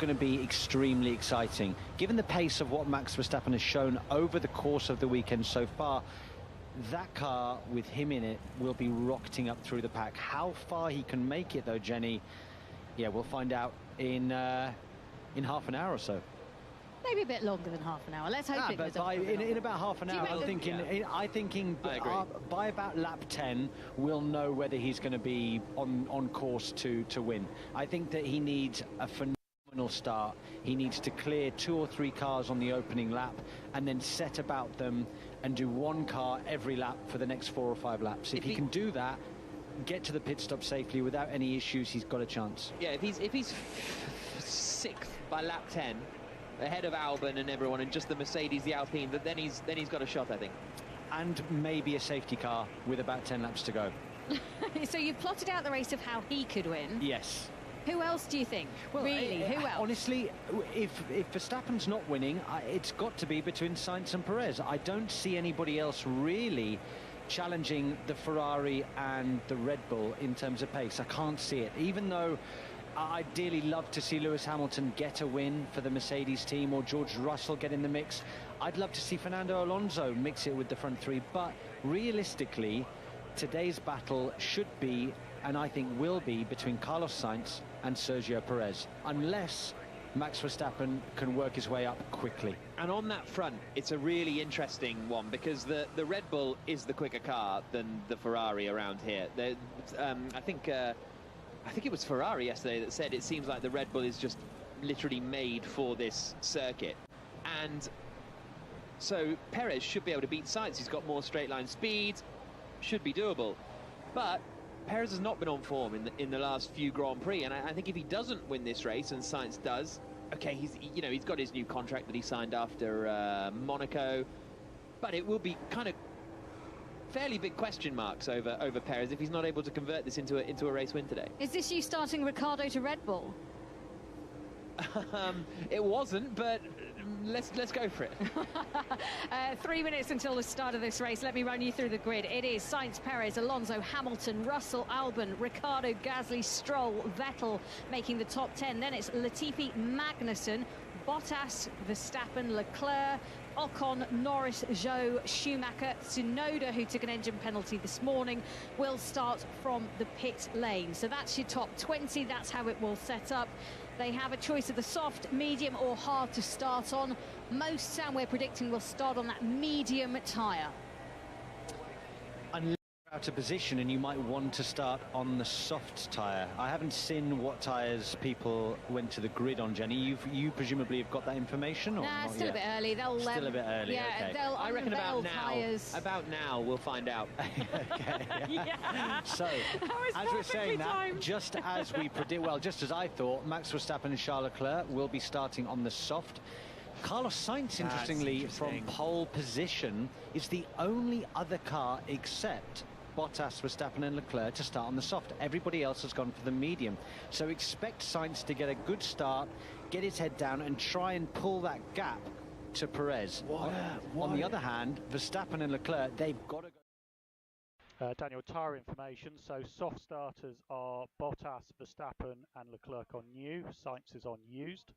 going to be extremely exciting. Given the pace of what Max Verstappen has shown over the course of the weekend so far, that car with him in it will be rocketing up through the pack. How far he can make it though, Jenny, yeah, we'll find out in half an hour or so. Maybe a bit longer than half an hour. Let's hope it goes on. In about half an hour, I'm thinking by about lap 10, we'll know whether he's going to be on course to win. I think that he needs a phenomenal start. He needs to clear 2 or 3 cars on the opening lap and then set about them and do 1 car every lap for the next 4 or 5 laps. If he can do that, get to the pit stop safely without any issues, he's got a chance. Yeah, if he's 6th by lap 10, ahead of Albon and everyone, and just the Mercedes, the Alpine, then he's got a shot, I think. And maybe a safety car with about 10 laps to go. So you've plotted out the race of how he could win. Yes. Who else do you think? Well, really, who else? Honestly, if Verstappen's not winning, it's got to be between Sainz and Perez. I don't see anybody else really challenging the Ferrari and the Red Bull in terms of pace. I can't see it, even though I'd ideally love to see Lewis Hamilton get a win for the Mercedes team, or George Russell get in the mix. I'd love to see Fernando Alonso mix it with the front 3, but realistically, today's battle should be, and I think will be, between Carlos Sainz and Sergio Perez, unless Max Verstappen can work his way up quickly. And on that front, it's a really interesting one, because the Red Bull is the quicker car than the Ferrari around here. I think it was Ferrari yesterday that said it seems like the Red Bull is just literally made for this circuit. And so Perez should be able to beat Sainz. He's got more straight line speed, should be doable. But Perez has not been on form in the last few Grand Prix, and I think if he doesn't win this race and Sainz does, okay, he's got his new contract that he signed after Monaco, but it will be kind of fairly big question marks over Perez if he's not able to convert this into a race win today. Is this you starting Ricciardo to Red Bull? It wasn't, but let's go for it. 3 minutes until the start of this race. Let me run you through the grid. It is Sainz, Perez, Alonso, Hamilton, Russell, Albon, Ricciardo, Gasly, Stroll, Vettel making the top 10. Then it's Latifi, Magnussen, Bottas, Verstappen, Leclerc, Ocon, Norris, Zhou, Schumacher, Tsunoda, who took an engine penalty this morning, will start from the pit lane. So that's your top 20. That's how it will set up. They have a choice of the soft, medium or hard to start on. Most, Sam, we're predicting will start on that medium tyre. Unless you're out of position and you might want to start on the soft tyre. I haven't seen what tyres people went to the grid on, Jenny. You presumably have got that information, or nah, not still yet? a bit early. They'll still a bit early. Yeah, okay. they'll I reckon about now we'll find out. Okay. Yeah. So, as we're saying that, just as we predict, well, just as I thought, Max Verstappen and Charles Leclerc will be starting on the soft. Carlos Sainz, interestingly, from pole position, is the only other car except Bottas, Verstappen and Leclerc to start on the soft. Everybody else has gone for the medium. So expect Sainz to get a good start, get his head down and try and pull that gap to Perez. On the other hand, Verstappen and Leclerc, they've got to go. Daniel, tyre information. So soft starters are Bottas, Verstappen and Leclerc on new. Sainz is on used.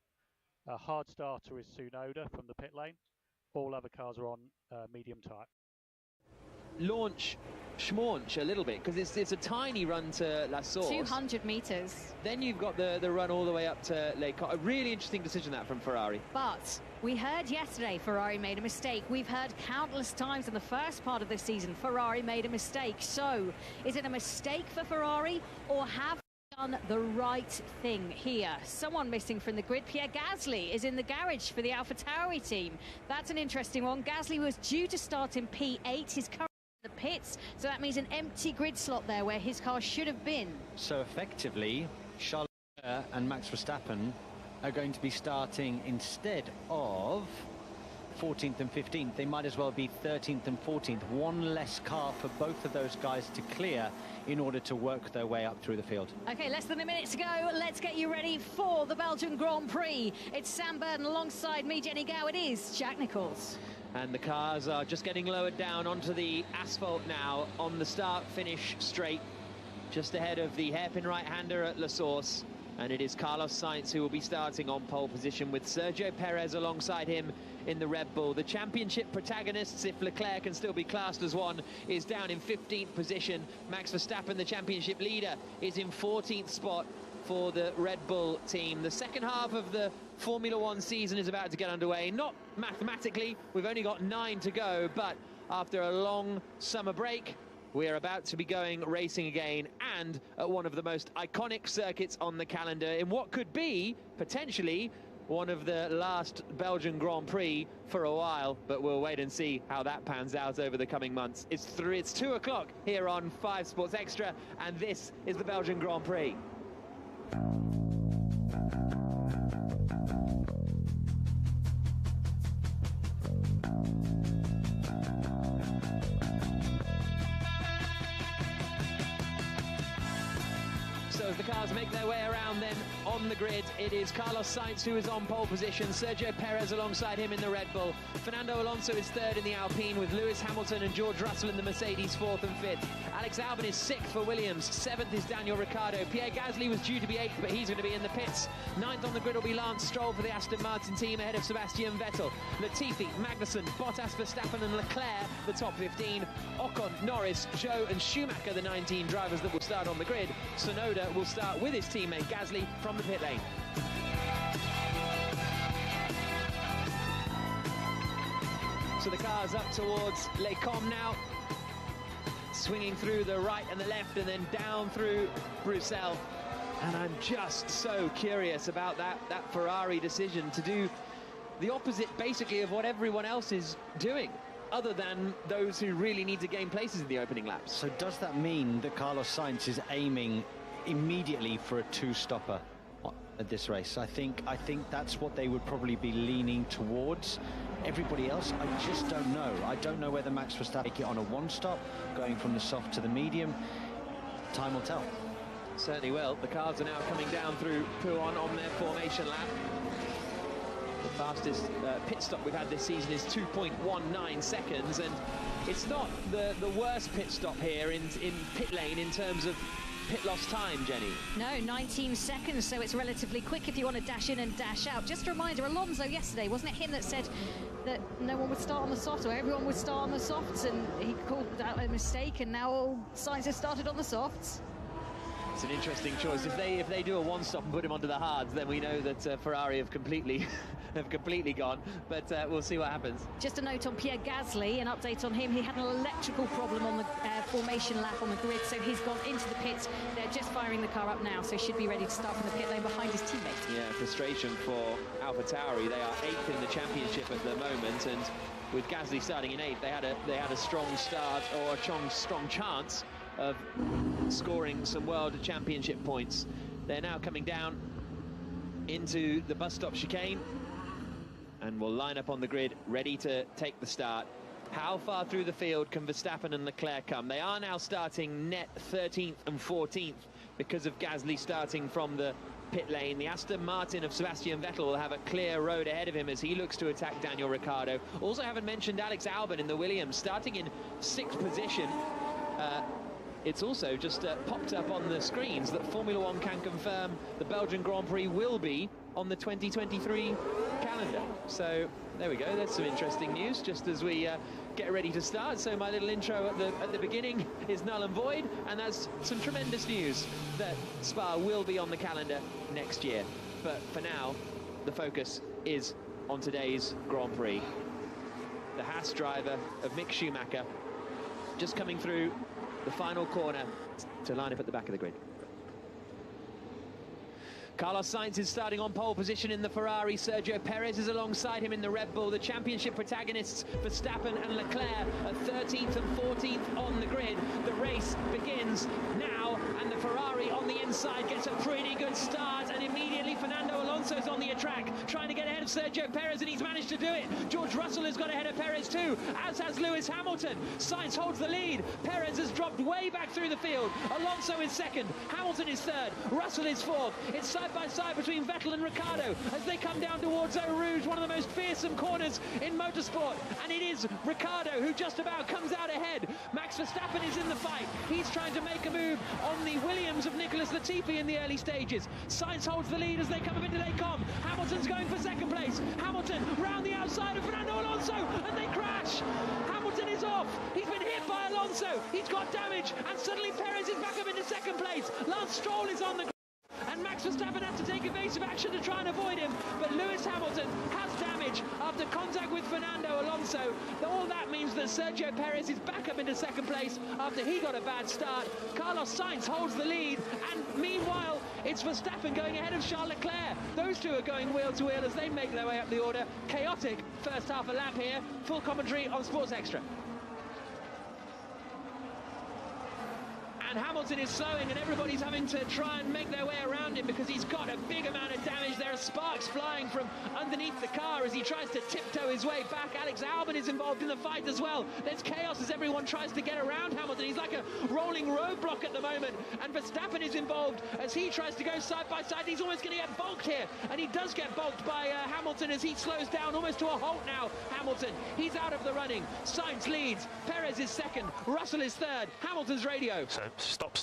A hard starter is Tsunoda from the pit lane. All other cars are on medium tyre. Launch schmaunch a little bit, because it's a tiny run to La Source. 200 metres. Then you've got the run all the way up to Les Cotes. A really interesting decision that from Ferrari. But we heard yesterday Ferrari made a mistake. We've heard countless times in the first part of this season Ferrari made a mistake. So is it a mistake for Ferrari, or have done the right thing here? Someone missing from the grid. Pierre Gasly is in the garage for the AlphaTauri team. That's an interesting one. Gasly was due to start in P8. His current the pits, so that means an empty grid slot there where his car should have been. So effectively, Charles Leclerc and Max Verstappen are going to be starting instead of 14th and 15th. They might as well be 13th and 14th. One less car for both of those guys to clear in order to work their way up through the field. Okay, less than a minute to go. Let's get you ready for the Belgian Grand Prix. It's Sam Burden alongside me, Jenny Gow. It is Jack Nicholls. And the cars are just getting lowered down onto the asphalt now on the start-finish straight, just ahead of the hairpin right-hander at La Source. And it is Carlos Sainz who will be starting on pole position with Sergio Perez alongside him in the Red Bull. The championship protagonists, if Leclerc can still be classed as one, is down in 15th position. Max Verstappen, the championship leader, is in 14th spot for the Red Bull team. The second half of the Formula One season is about to get underway. Not mathematically, we've only got 9 to go, but after a long summer break, we are about to be going racing again, and at one of the most iconic circuits on the calendar in what could be, potentially, one of the last Belgian Grand Prix for a while, but we'll wait and see how that pans out over the coming months. It's 2 o'clock here on 5 Sports Extra, and this is the Belgian Grand Prix. As the cars make their way around then on the grid, it is Carlos Sainz who is on pole position, Sergio Perez alongside him in the Red Bull. Fernando Alonso is third in the Alpine, with Lewis Hamilton and George Russell in the Mercedes fourth and fifth. Alex Albon is sixth for Williams, seventh is Daniel Ricciardo. Pierre Gasly was due to be eighth, but he's going to be in the pits. Ninth on the grid will be Lance Stroll for the Aston Martin team, ahead of Sebastian Vettel. Latifi, Magnussen, Bottas, Verstappen and Leclerc, the top 15. Ocon, Norris, Zhou and Schumacher, the 19 drivers that will start on the grid. Tsunoda will start with his teammate Gasly from the pit lane. So the car's up towards Les Combes now, swinging through the right and the left and then down through Bruxelles. And I'm just so curious about that Ferrari decision to do the opposite basically of what everyone else is doing, other than those who really need to gain places in the opening laps. So does that mean that Carlos Sainz is aiming immediately for a two-stopper at this race? I think that's what they would probably be leaning towards. Everybody else, I just don't know. I don't know whether Max Verstappen take it on a one-stop, going from the soft to the medium. Time will tell. Certainly will. The cars are now coming down through Pouhon on their formation lap. The fastest pit stop we've had this season is 2.19 seconds, and it's not the worst pit stop here in pit lane in terms of pit loss time, Jenny. No, 19 seconds, so it's relatively quick if you want to dash in and dash out. Just a reminder, Alonso yesterday, wasn't it him that said that no one would start on the softs, or everyone would start on the softs, and he called that a mistake, and now all Sainz has started on the softs. It's an interesting choice. If they do a one-stop and put him onto the hards, then we know that Ferrari have completely gone. But we'll see what happens. Just a note on Pierre Gasly, an update on him. He had an electrical problem on the formation lap on the grid, so he's gone into the pits. They're just firing the car up now, so should be ready to start from the pit lane behind his teammate. Yeah, frustration for AlphaTauri. They are 8th in the championship at the moment, and with Gasly starting in 8th, they had a strong start, or a strong chance of scoring some world championship points. They're now coming down into the bus stop chicane and will line up on the grid ready to take the start. How far through the field can Verstappen and Leclerc come? They are now starting net 13th and 14th because of Gasly starting from the pit lane. The Aston Martin of Sebastian Vettel will have a clear road ahead of him as he looks to attack Daniel Ricciardo. Also haven't mentioned Alex Albon in the Williams, starting in 6th position. It's also just popped up on the screens that Formula One can confirm the Belgian Grand Prix will be on the 2023 calendar. So there we go, that's some interesting news just as we get ready to start. So my little intro at the beginning is null and void, and that's some tremendous news that Spa will be on the calendar next year. But for now, the focus is on today's Grand Prix. The Haas driver of Mick Schumacher just coming through the final corner to line up at the back of the grid. Carlos Sainz is starting on pole position in the Ferrari. Sergio Perez is alongside him in the Red Bull. The championship protagonists, Verstappen and Leclerc, are 13th and 14th on the grid. The race begins now, and the Ferrari on the inside gets a pretty good start, and immediately Fernando Alonso Alonso's on the attack, trying to get ahead of Sergio Perez, and he's managed to do it. George Russell has got ahead of Perez too, as has Lewis Hamilton. Sainz holds the lead. Perez has dropped way back through the field. Alonso is second, Hamilton is third, Russell is fourth. It's side by side between Vettel and Ricciardo as they come down towards Eau Rouge, one of the most fearsome corners in motorsport. And it is Ricciardo who just about comes out ahead. Max Verstappen is in the fight. He's trying to make a move on the Williams of Nicholas Latifi in the early stages. Sainz holds the lead as they come up into Les Combes. Hamilton's going for second place. Hamilton round the outside of Fernando Alonso, and they crash. Hamilton is off. He's been hit by Alonso. He's got damage, and suddenly Perez is back up into second place. Lance Stroll is on the ground, and Max Verstappen has to take evasive action to try and avoid him. But Lewis Hamilton has damage after contact with Fernando Alonso. All that means that Sergio Perez is back up into second place after he got a bad start. Carlos Sainz holds the lead, and meanwhile it's Verstappen going ahead of Charles Leclerc. Those two are going wheel to wheel as they make their way up the order. Chaotic first half a lap here. Full commentary on Sports Extra. And Hamilton is slowing, and everybody's having to try and make their way around him because he's got a big amount of damage. There are sparks flying from underneath the car as he tries to tiptoe his way back. Alex Albon is involved in the fight as well. There's chaos as everyone tries to get around Hamilton. He's like a rolling roadblock at the moment, and Verstappen is involved as he tries to go side by side. He's almost going to get bulked here, and he does get bulked by Hamilton as he slows down almost to a halt now. Hamilton, he's out of the running. Sainz leads, Perez is second, Russell is third. Hamilton's radio. So stop.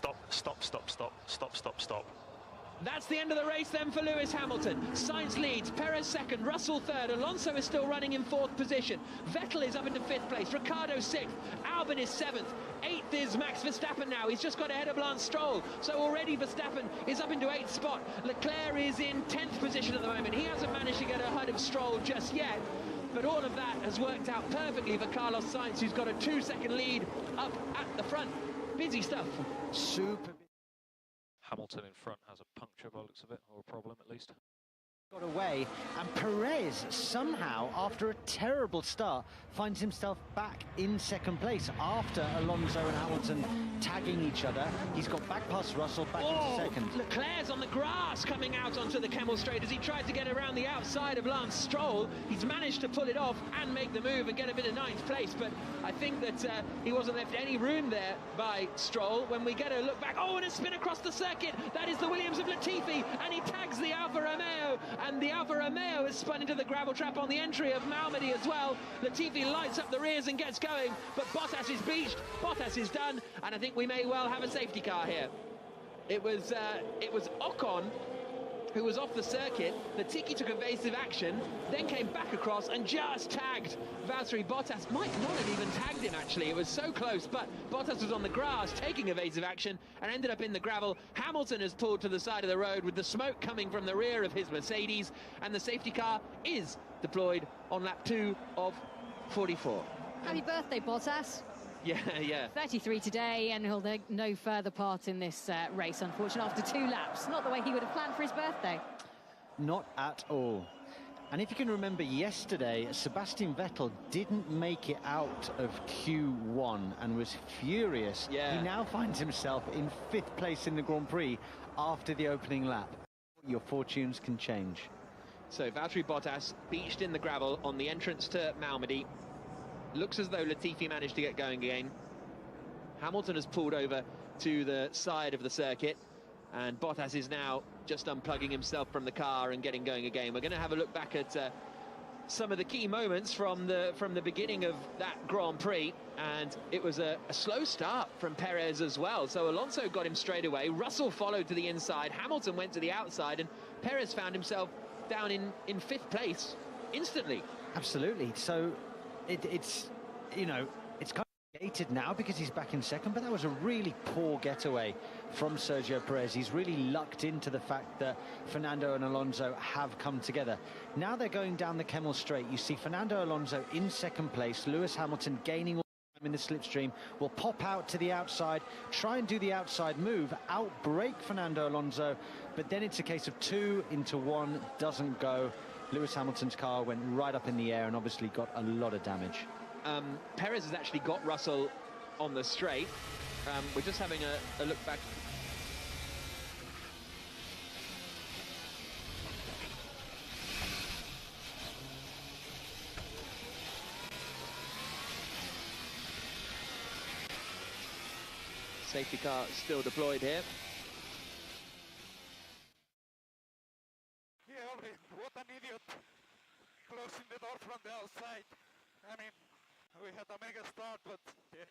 That's the end of the race then for Lewis Hamilton. Sainz leads, Perez second, Russell third, Alonso is still running in fourth position. Vettel is up into fifth place, Ricciardo sixth, Albon is seventh, eighth is Max Verstappen now. He's just got ahead of Lance Stroll, so already Verstappen is up into eighth spot. Leclerc is in 10th position at the moment. He hasn't managed to get ahead of Stroll just yet, but all of that has worked out perfectly for Carlos Sainz, who's got a 2-second lead up at the front. Busy stuff. Super. Hamilton in front has a puncture by the looks of it, or a problem at least. Got away, and Perez somehow, after a terrible start, finds himself back in second place after Alonso and Hamilton tagging each other. He's got back past Russell, back into second. Leclerc's on the grass coming out onto the Kemmel Straight as he tried to get around the outside of Lance Stroll. He's managed to pull it off and make the move and get a bit of ninth place, but I think that he wasn't left any room there by Stroll. When we get a look back, and a spin across the circuit, that is the Williams of Latifi, and he tags the Alfa Romeo, and the Alfa Romeo is spun into the gravel trap on the entry of Malmedy as well. Latifi lights up the rears and gets going, but Bottas is beached, Bottas is done, and I think we may well have a safety car here. It was Ocon who was off the circuit. Latifi took evasive action, then came back across and just tagged Valtteri Bottas. Might not have even tagged him, actually. It was so close, but Bottas was on the grass taking evasive action and ended up in the gravel. Hamilton has pulled to the side of the road with the smoke coming from the rear of his Mercedes, and the safety car is deployed on lap 2 of 44. Happy birthday, Bottas. Yeah. 33 today, and he'll take no further part in this race, unfortunately, after 2 laps. Not the way he would have planned for his birthday. Not at all. And if you can remember yesterday, Sebastian Vettel didn't make it out of Q1 and was furious. Yeah. He now finds himself in 5th place in the Grand Prix after the opening lap. Your fortunes can change. So Valtteri Bottas beached in the gravel on the entrance to Malmedy. Looks as though Latifi managed to get going again. Hamilton has pulled over to the side of the circuit, and Bottas is now just unplugging himself from the car and getting going again. We're going to have a look back at some of the key moments from the beginning of that Grand Prix, and it was a slow start from Perez as well. So Alonso got him straight away. Russell followed to the inside. Hamilton went to the outside, and Perez found himself down in 5th place instantly. Absolutely. So it's kind of gated now because he's back in second, but that was a really poor getaway from Sergio Perez. He's really lucked into the fact that Fernando and Alonso have come together. Now they're going down the Kemmel Straight. You see Fernando Alonso in second place, Lewis Hamilton gaining all the time in the slipstream, will pop out to the outside, try and do the outside move, outbrake Fernando Alonso, but then it's a case of 2 into 1, doesn't go. Lewis Hamilton's car went right up in the air and obviously got a lot of damage. Perez has actually got Russell on the straight. We're just having a look back. Safety car still deployed here. Yeah, what an idiot, closing the door from the outside. I mean, we had a mega start, but yeah,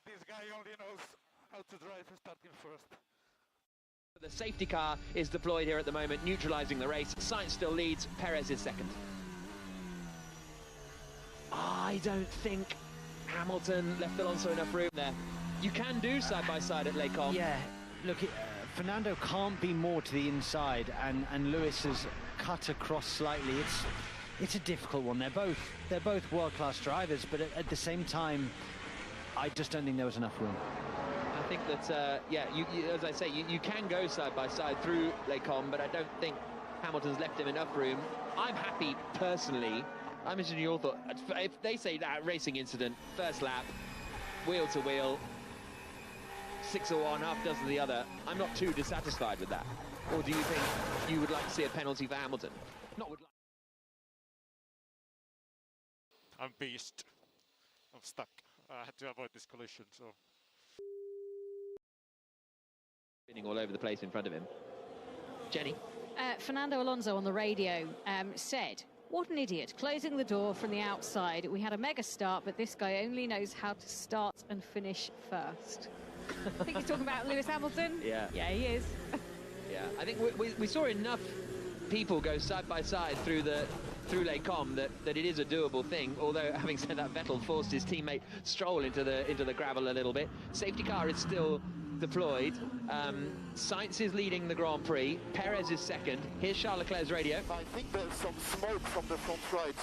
this guy only knows how to drive starting first. The safety car is deployed here at the moment, neutralising the race. Sainz still leads, Perez is second. I don't think Hamilton left Alonso enough room there. You can do side-by-side at Les Combes. Yeah, look, Fernando can't be more to the inside, and Lewis has cut across slightly. It's a difficult one. They're both world-class drivers, but at the same time, I just don't think there was enough room. I think that, yeah, as I say, you can go side-by-side through Les Combes, but I don't think Hamilton's left him enough room. I'm happy, personally. I'm interested in your thought. If they say that racing incident, first lap, wheel to wheel, 6 of one, half dozen of the other, I'm not too dissatisfied with that. Or do you think you would like to see a penalty for Hamilton? Not would like. I'm beast. I'm stuck. I had to avoid this collision, so... Spinning all over the place in front of him. Jenny? Fernando Alonso on the radio said, "What an idiot, closing the door from the outside. We had a mega start, but this guy only knows how to start and finish first." I think he's talking about Lewis Hamilton. Yeah. Yeah, he is. Yeah, I think we saw enough people go side by side through Les Combes that it is a doable thing. Although, having said that, Vettel forced his teammate Stroll into the gravel a little bit. Safety car is still deployed. Sainz is leading the Grand Prix. Perez is second. Here's Charles Leclerc's radio. I think there's some smoke from the front right.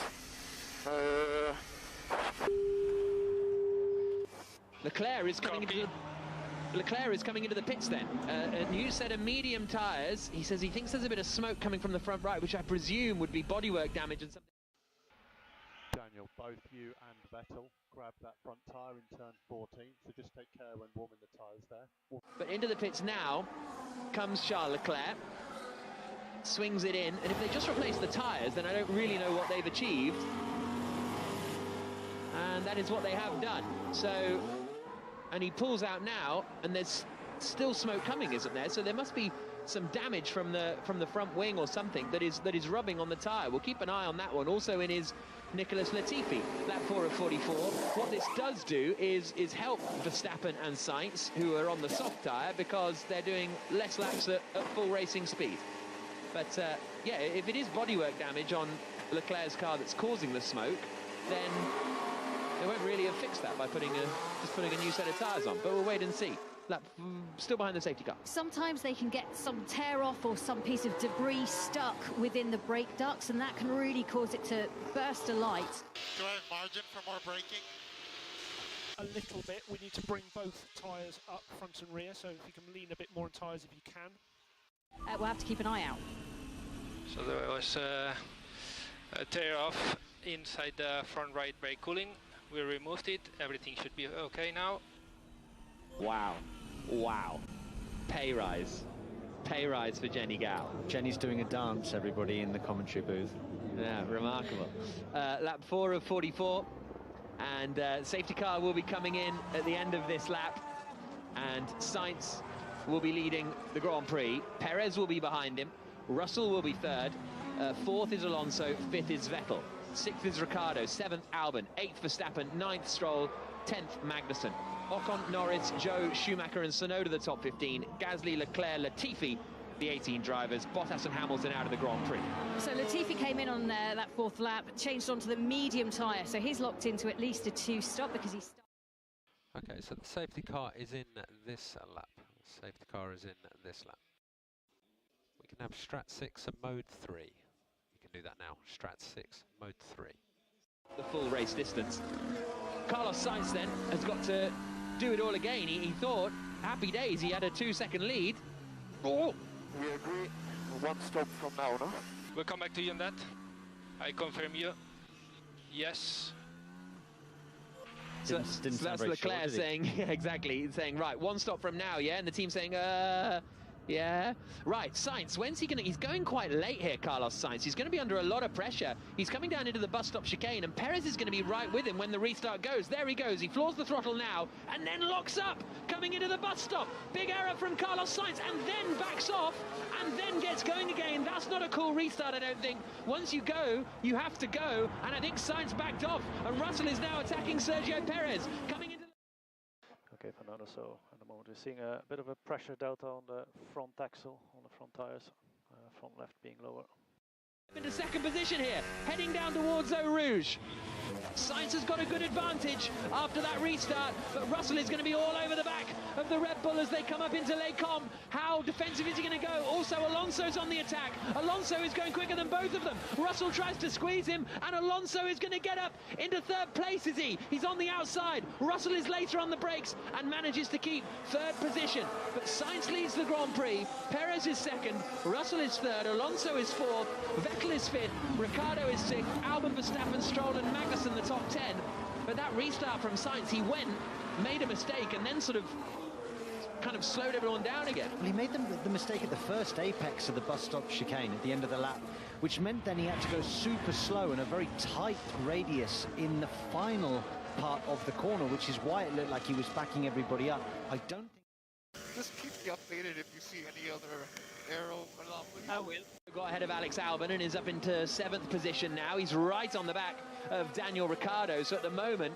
Leclerc is coming into the pits then. A new set of medium tyres. He says he thinks there's a bit of smoke coming from the front right, which I presume would be bodywork damage and something. Daniel, both you and Vettel grabbed that front tyre in turn 14, so just take care when warming the tyres there. But into the pits now comes Charles Leclerc. Swings it in, and if they just replace the tyres, then I don't really know what they've achieved. And that is what they have done. So, and he pulls out now, and there's still smoke coming, isn't there? So there must be some damage from the front wing or something that is rubbing on the tyre. We'll keep an eye on that one. Also in his Nicholas Latifi, lap 4 of 44. What this does do is help Verstappen and Sainz, who are on the soft tyre, because they're doing less laps at full racing speed. But yeah, if it is bodywork damage on Leclerc's car that's causing the smoke, then they won't really have fixed that by just putting a new set of tyres on. But we'll wait and see. Still behind the safety car. Sometimes they can get some tear off or some piece of debris stuck within the brake ducts, and that can really cause it to burst a light. Do I have margin for more braking? A little bit. We need to bring both tyres up, front and rear, so if you can lean a bit more on tyres if you can. We'll have to keep an eye out. So there was a tear off inside the front right brake cooling. We removed it. Everything should be okay now. Wow. Wow. Pay rise. Pay rise for Jenny Gal. Jenny's doing a dance, everybody, in the commentary booth. Yeah, remarkable. Lap 4 of 44. And safety car will be coming in at the end of this lap. And Sainz will be leading the Grand Prix. Perez will be behind him. Russell will be third. Fourth is Alonso. Fifth is Vettel. Sixth is Ricciardo. Seventh, Albon. Eighth, Verstappen. Ninth, Stroll. 10th, Magnussen. Ocon, Norris, Joe, Schumacher and Tsunoda the top 15. Gasly, Leclerc, Latifi, the 18 drivers. Bottas and Hamilton out of the Grand Prix. So Latifi came in on that fourth lap, changed onto the medium tyre, so he's locked into at least a 2-stop because he's... Okay, so the safety car is in this lap. The safety car is in this lap. We can have Strat 6 and Mode 3. You can do that now. Strat 6, Mode 3. The full race distance. Carlos Sainz then has got to do it all again. He thought, happy days, he had a 2-second lead. Oh! We agree. 1 stop from now, no? We'll come back to you on that. I confirm you. Yes. So that's Leclerc saying, yeah, exactly, saying, right, 1 stop from now, yeah? And the team saying, Yeah. Right, Sainz, when's he going to... He's going quite late here, Carlos Sainz. He's going to be under a lot of pressure. He's coming down into the bus stop chicane, and Perez is going to be right with him when the restart goes. There he goes. He floors the throttle now, and then locks up, coming into the bus stop. Big error from Carlos Sainz, and then backs off, and then gets going again. That's not a cool restart, I don't think. Once you go, you have to go, and I think Sainz backed off, and Russell is now attacking Sergio Perez, coming into... Okay, Fernando, so at the moment we're seeing a bit of a pressure delta on the front axle, on the front tyres, front left being lower. Into second position here, heading down towards Eau Rouge. Sainz has got a good advantage after that restart, but Russell is going to be all over the back of the Red Bull as they come up into Les Combes. How defensive is he going to go? Also, Alonso's on the attack. Alonso is going quicker than both of them. Russell tries to squeeze him, and Alonso is going to get up into third place, is he? He's on the outside. Russell is later on the brakes and manages to keep third position. But Sainz leads the Grand Prix. Perez is second. Russell is third. Alonso is fourth. Vettel is fifth. Ricciardo is sixth. Albon, Verstappen, Stroll and Magnussen the top 10. But that restart from Sainz, he went, made a mistake, and then sort of kind of slowed everyone down again. Well, he made the mistake at the first apex of the bus stop chicane at the end of the lap, which meant then he had to go super slow in a very tight radius in the final part of the corner, which is why it looked like he was backing everybody up. I don't think... Just keep me updated if you see any other aero anomalies. I will. Got ahead of Alex Albon and is up into 7th position now. He's right on the back of Daniel Ricciardo. So at the moment,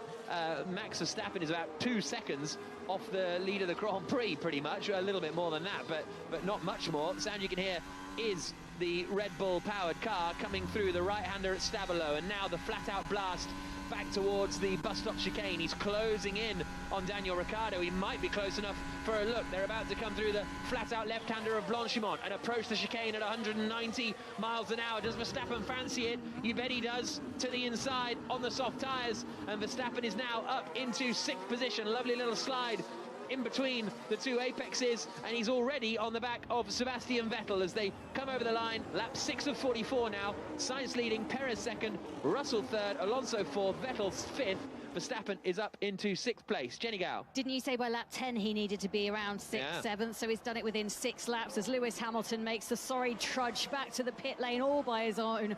Max Verstappen is about 2 seconds off the lead of the Grand Prix, pretty much. A little bit more than that, but not much more. The sound you can hear is the Red Bull-powered car coming through the right-hander at Stabilo, and now the flat-out blast back towards the bus stop chicane. He's closing in on Daniel Ricciardo. He might be close enough for a look. They're about to come through the flat-out left-hander of Blanchimont and approach the chicane at 190 miles an hour. Does Verstappen fancy it? You bet he does. To the inside on the soft tyres, and Verstappen is now up into 6th position. Lovely little slide in between the two apexes, and he's already on the back of Sebastian Vettel as they come over the line. Lap 6 of 44 now. Sainz leading, Perez second, Russell third, Alonso fourth, Vettel fifth. Verstappen is up into 6th place. Jenny Gow. Didn't you say by lap 10 he needed to be around 6th, 7th? So he's done it within 6 laps as Lewis Hamilton makes the sorry trudge back to the pit lane all by his own.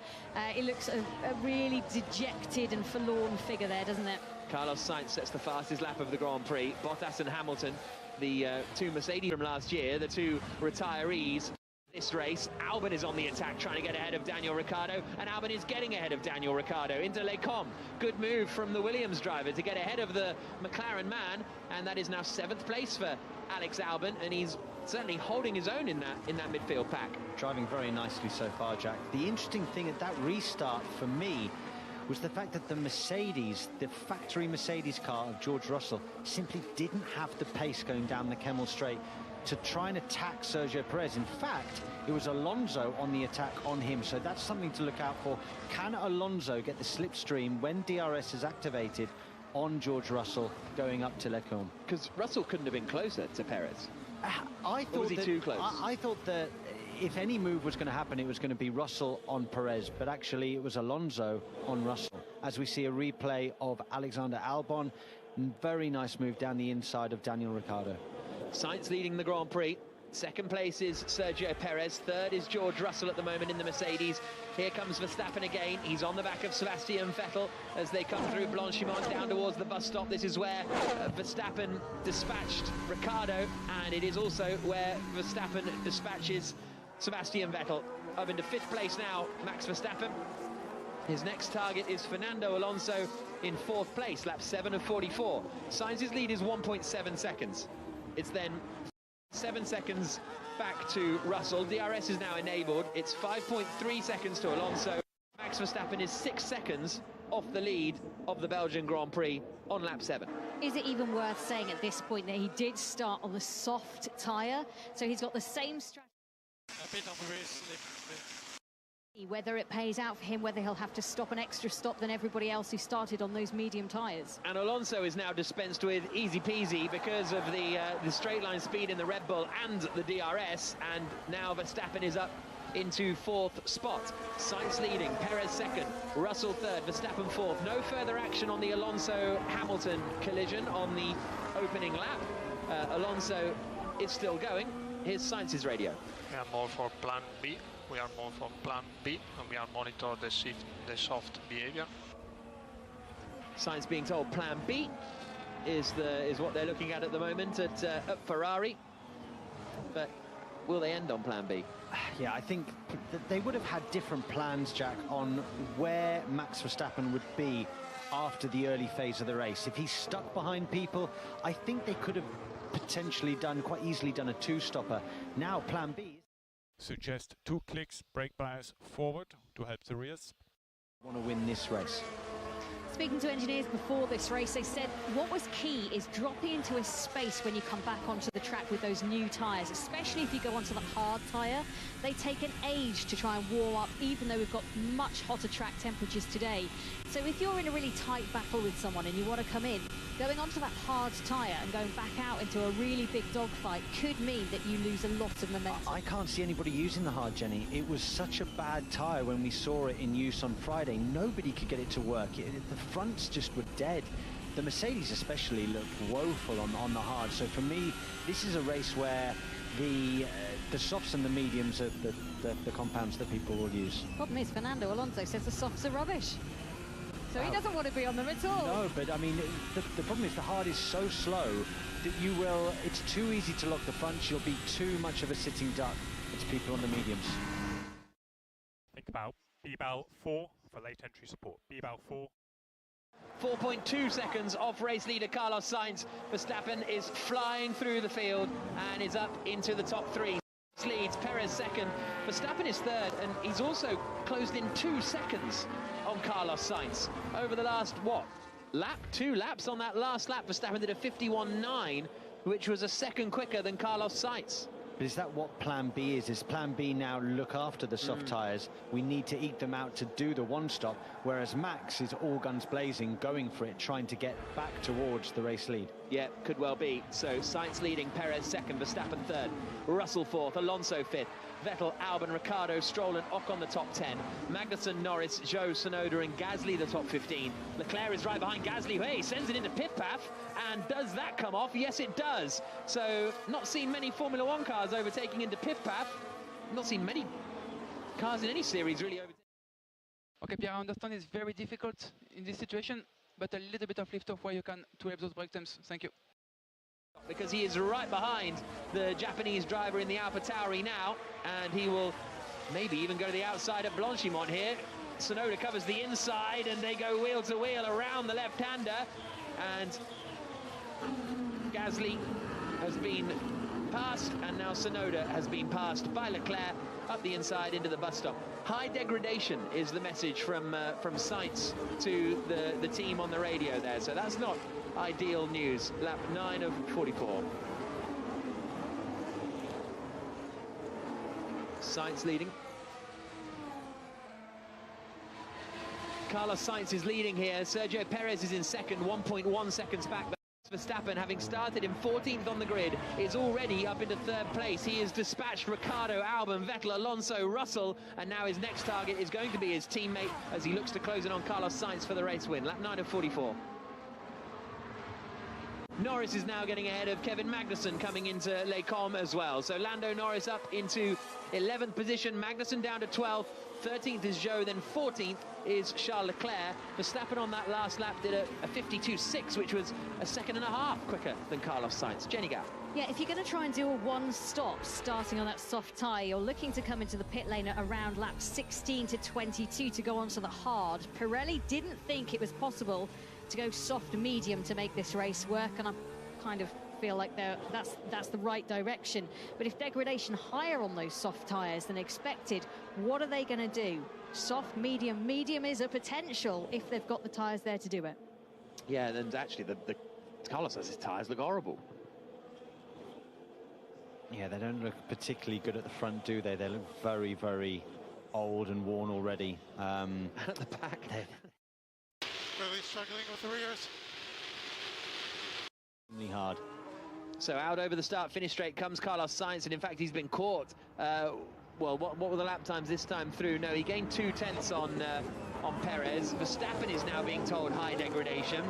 It looks a really dejected and forlorn figure there, doesn't it? Carlos Sainz sets the fastest lap of the Grand Prix. Bottas and Hamilton, the two Mercedes from last year, the two retirees. This race, Albon is on the attack, trying to get ahead of Daniel Ricciardo, and Albon is getting ahead of Daniel Ricciardo into Les Combes. Good move from the Williams driver to get ahead of the McLaren man, and that is now 7th place for Alex Albon, and he's certainly holding his own in that midfield pack. Driving very nicely so far, Jack. The interesting thing at that restart for me was the fact that the Mercedes, the factory Mercedes car of George Russell, simply didn't have the pace going down the Kemmel Straight to try and attack Sergio Perez. In fact, it was Alonso on the attack on him, so that's something to look out for. Can Alonso get the slipstream when DRS is activated on George Russell going up to Les Combes? Because Russell couldn't have been closer to Perez. I thought was he too close? I thought that if any move was going to happen, it was going to be Russell on Perez, but actually it was Alonso on Russell. As we see a replay of Alexander Albon, very nice move down the inside of Daniel Ricciardo. Sainz leading the Grand Prix. 2nd place is Sergio Perez. 3rd is George Russell at the moment in the Mercedes. Here comes Verstappen again. He's on the back of Sebastian Vettel as they come through Blanchimont down towards the bus stop. This is where Verstappen dispatched Ricciardo, and it is also where Verstappen dispatches Sebastian Vettel. Up into 5th place now, Max Verstappen. His next target is Fernando Alonso in 4th place, lap 7 of 44. Sainz's lead is 1.7 seconds. It's then 7 seconds back to Russell. DRS is now enabled. It's 5.3 seconds to Alonso. Max Verstappen is 6 seconds off the lead of the Belgian Grand Prix on lap 7. Is it even worth saying at this point that he did start on the soft tyre? So he's got the same strategy. A bit of a race slip. Whether it pays out for him, whether he'll have to stop an extra stop than everybody else who started on those medium tyres. And Alonso is now dispensed with easy peasy because of the straight line speed in the Red Bull and the DRS, and now Verstappen is up into 4th spot. Sainz leading, Perez 2nd, Russell 3rd, Verstappen 4th. No further action on the Alonso-Hamilton collision on the opening lap. Alonso is still going. Here's Sainz's radio. We are more for plan B. We are more for plan B, and we are monitor the soft behavior. Sainz being told plan B is what they're looking at the moment at Ferrari. But will they end on plan B? Yeah, I think they would have had different plans, Jack, on where Max Verstappen would be after the early phase of the race. If he's stuck behind people, I think they could have potentially quite easily done a two-stopper. Now plan B. Suggest 2 clicks brake bias forward to help the rears. Want to win this race. Speaking to engineers before this race, they said what was key is dropping into a space when you come back onto the track with those new tyres, especially if you go onto the hard tyre. They take an age to try and warm up, even though we've got much hotter track temperatures today. So if you're in a really tight battle with someone and you want to come in, going onto that hard tyre and going back out into a really big dogfight could mean that you lose a lot of momentum. I can't see anybody using the hard, Jenny. It was such a bad tyre when we saw it in use on Friday. Nobody could get it to work. The fronts just were dead. The Mercedes especially looked woeful on the hard. So for me, this is a race where the softs and the mediums are the compounds that people will use. Problem is, Fernando Alonso says the softs are rubbish. So he doesn't want to be on them at all. No, but I mean, the problem is the hard is so slow that it's too easy to lock the fronts. You'll be too much of a sitting duck. It's people on the mediums. Think about B-Bal 4 for late entry support. B-Bal 4. 4.2 seconds off race leader Carlos Sainz. Verstappen is flying through the field and is up into the top 3. Leads, Perez second, Verstappen is third, and he's also closed in 2 seconds on Carlos Sainz. Over the last, lap? 2 laps on that last lap. Verstappen did a 51.9, which was a second quicker than Carlos Sainz. But is that what plan B is? Is plan B now look after the soft tyres? We need to eke them out to do the one stop, whereas Max is all guns blazing, going for it, trying to get back towards the race lead. Yeah, could well be. So Sainz leading, Perez second, Verstappen third, Russell fourth, Alonso fifth, Vettel, Albon, Ricciardo, Stroll and Ocon the top 10. Magnussen, Norris, Zhou, Tsunoda and Gasly the top 15. Leclerc is right behind Gasly. Hey, sends it into pit path. And does that come off? Yes, it does. So not seen many Formula 1 cars overtaking into pit path. Not seen many cars in any series really overtaking. Okay, Pierre, I understand it's very difficult in this situation, but a little bit of lift off where you can to help those brake temps. Thank you. Because he is right behind the Japanese driver in the AlphaTauri now, and he will maybe even go to the outside at Blanchimont here. Tsunoda covers the inside, and they go wheel to wheel around the left-hander, and Gasly has been passed, and now Tsunoda has been passed by Leclerc up the inside into the bus stop. High degradation is the message from Sainz to the team on the radio there, so that's not ideal news. Lap 9 of 44. Sainz leading. Carlos Sainz is leading here. Sergio Perez is in second, 1.1 seconds back. Verstappen, having started in 14th on the grid, is already up into third place. He has dispatched Ricciardo, Albon, Vettel, Alonso, Russell, and now his next target is going to be his teammate as he looks to close in on Carlos Sainz for the race win. Lap 9 of 44. Norris is now getting ahead of Kevin Magnussen coming into Les Combes as well. So Lando Norris up into 11th position, Magnussen down to 12th, 13th is Zhou, then 14th is Charles Leclerc. Verstappen on that last lap did a 52.6, which was a second and a half quicker than Carlos Sainz. Jenny Gao. Yeah, if you're going to try and do a one-stop starting on that soft tyre, you're looking to come into the pit lane at around lap 16 to 22 to go onto the hard. Pirelli didn't think it was possible to go soft-medium to make this race work, and I kind of feel like that's the right direction. But if degradation higher on those soft tyres than expected, what are they going to do? Soft, medium. Medium is a potential if they've got the tyres there to do it. Yeah, and actually the Carlos's tyres look horrible. Yeah, they don't look particularly good at the front, do they? They look very, very old and worn already. At the back, Really struggling with the rears. Really hard. So out over the start-finish straight comes Carlos Sainz, and in fact he's been caught. Well, what were the lap times this time through? No, he gained 0.2 on Perez. Verstappen is now being told high degradation.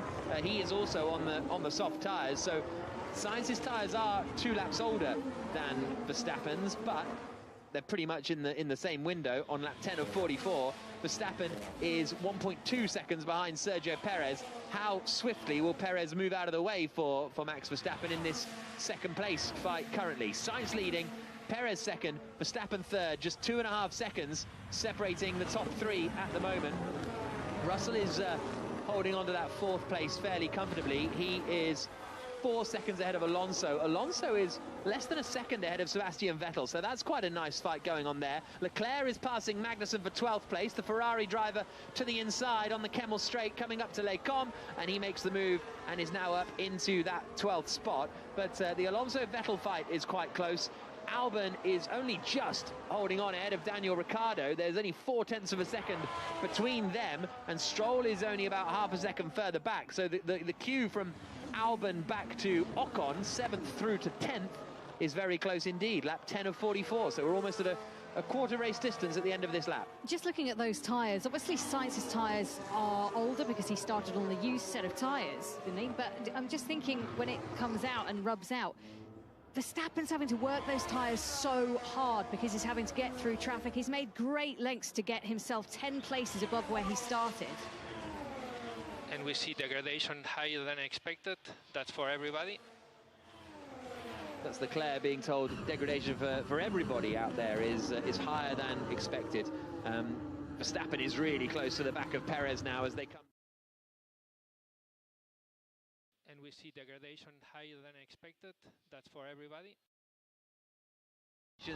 He is also on the soft tyres. So Sainz's tyres are 2 laps older than Verstappen's, but they're pretty much in the same window. On lap 10 of 44, Verstappen is 1.2 seconds behind Sergio Perez. How swiftly will Perez move out of the way for Max Verstappen in this second place fight currently? Sainz leading, Perez second, Verstappen third, just 2.5 seconds separating the top 3 at the moment. Russell is holding on to that 4th place fairly comfortably. He is 4 seconds ahead of Alonso. Alonso is less than a second ahead of Sebastian Vettel, so that's quite a nice fight going on there. Leclerc is passing Magnussen for 12th place, the Ferrari driver to the inside on the Kemmel Straight coming up to Les Combes, and he makes the move and is now up into that 12th spot. But the Alonso-Vettel fight is quite close. Albon is only just holding on ahead of Daniel Ricciardo. There's only 0.4 of a second between them, and Stroll is only about half a second further back. So the queue from Albon back to Ocon, 7th through to 10th, is very close indeed. Lap 10 of 44, so we're almost at a quarter race distance at the end of this lap. Just looking at those tyres, obviously Sainz's tyres are older because he started on the used set of tyres, didn't he? But I'm just thinking when it comes out and rubs out, Verstappen's having to work those tyres so hard because he's having to get through traffic. He's made great lengths to get himself 10 places above where he started. And we see degradation higher than expected. That's for everybody. That's Leclerc being told degradation for everybody out there is higher than expected. Verstappen is really close to the back of Perez now as they come. And we see degradation higher than expected. That's for everybody.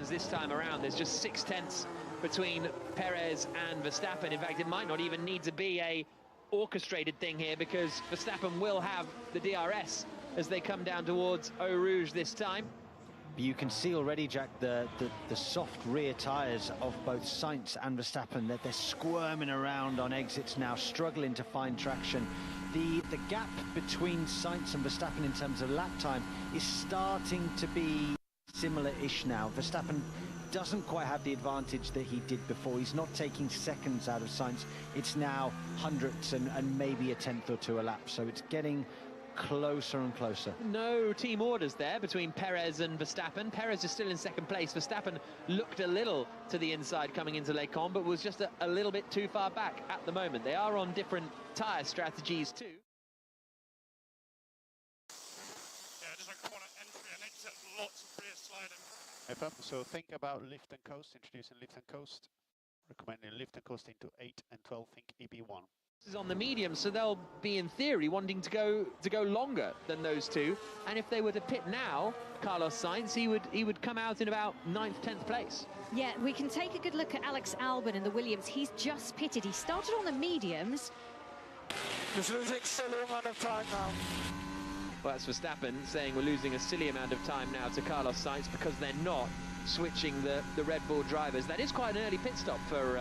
This time around, there's just 0.6 between Perez and Verstappen. In fact, it might not even need to be a orchestrated thing here, because Verstappen will have the DRS as they come down towards Eau Rouge this time. You can see already, Jack, the soft rear tyres of both Sainz and Verstappen, that they're squirming around on exits now, struggling to find traction. The gap between Sainz and Verstappen in terms of lap time is starting to be similar-ish now. Verstappen doesn't quite have the advantage that he did before. He's not taking seconds out of Sainz. It's now hundredths and maybe a tenth or two a lap, so it's getting closer and closer. No team orders there between Perez and Verstappen. Perez is still in second place. Verstappen looked a little to the inside coming into Les Combes, but was just a little bit too far back at the moment. They are on different tyre strategies too. Yeah, just a corner entry and exit, lots of rear sliding. So think about lift and coast, introducing lift and coast. Recommending lift and coast into 8 and 12, think EB1. This is on the medium, so they'll be in theory wanting to go longer than those two. And if they were to pit now, Carlos Sainz, he would come out in about 9th, 10th place. Yeah, we can take a good look at Alex Albon in the Williams. He's just pitted. He started on the mediums. Just losing silly amount of time now. Well, that's Verstappen saying we're losing a silly amount of time now to Carlos Sainz because they're not switching the Red Bull drivers. That is quite an early pit stop for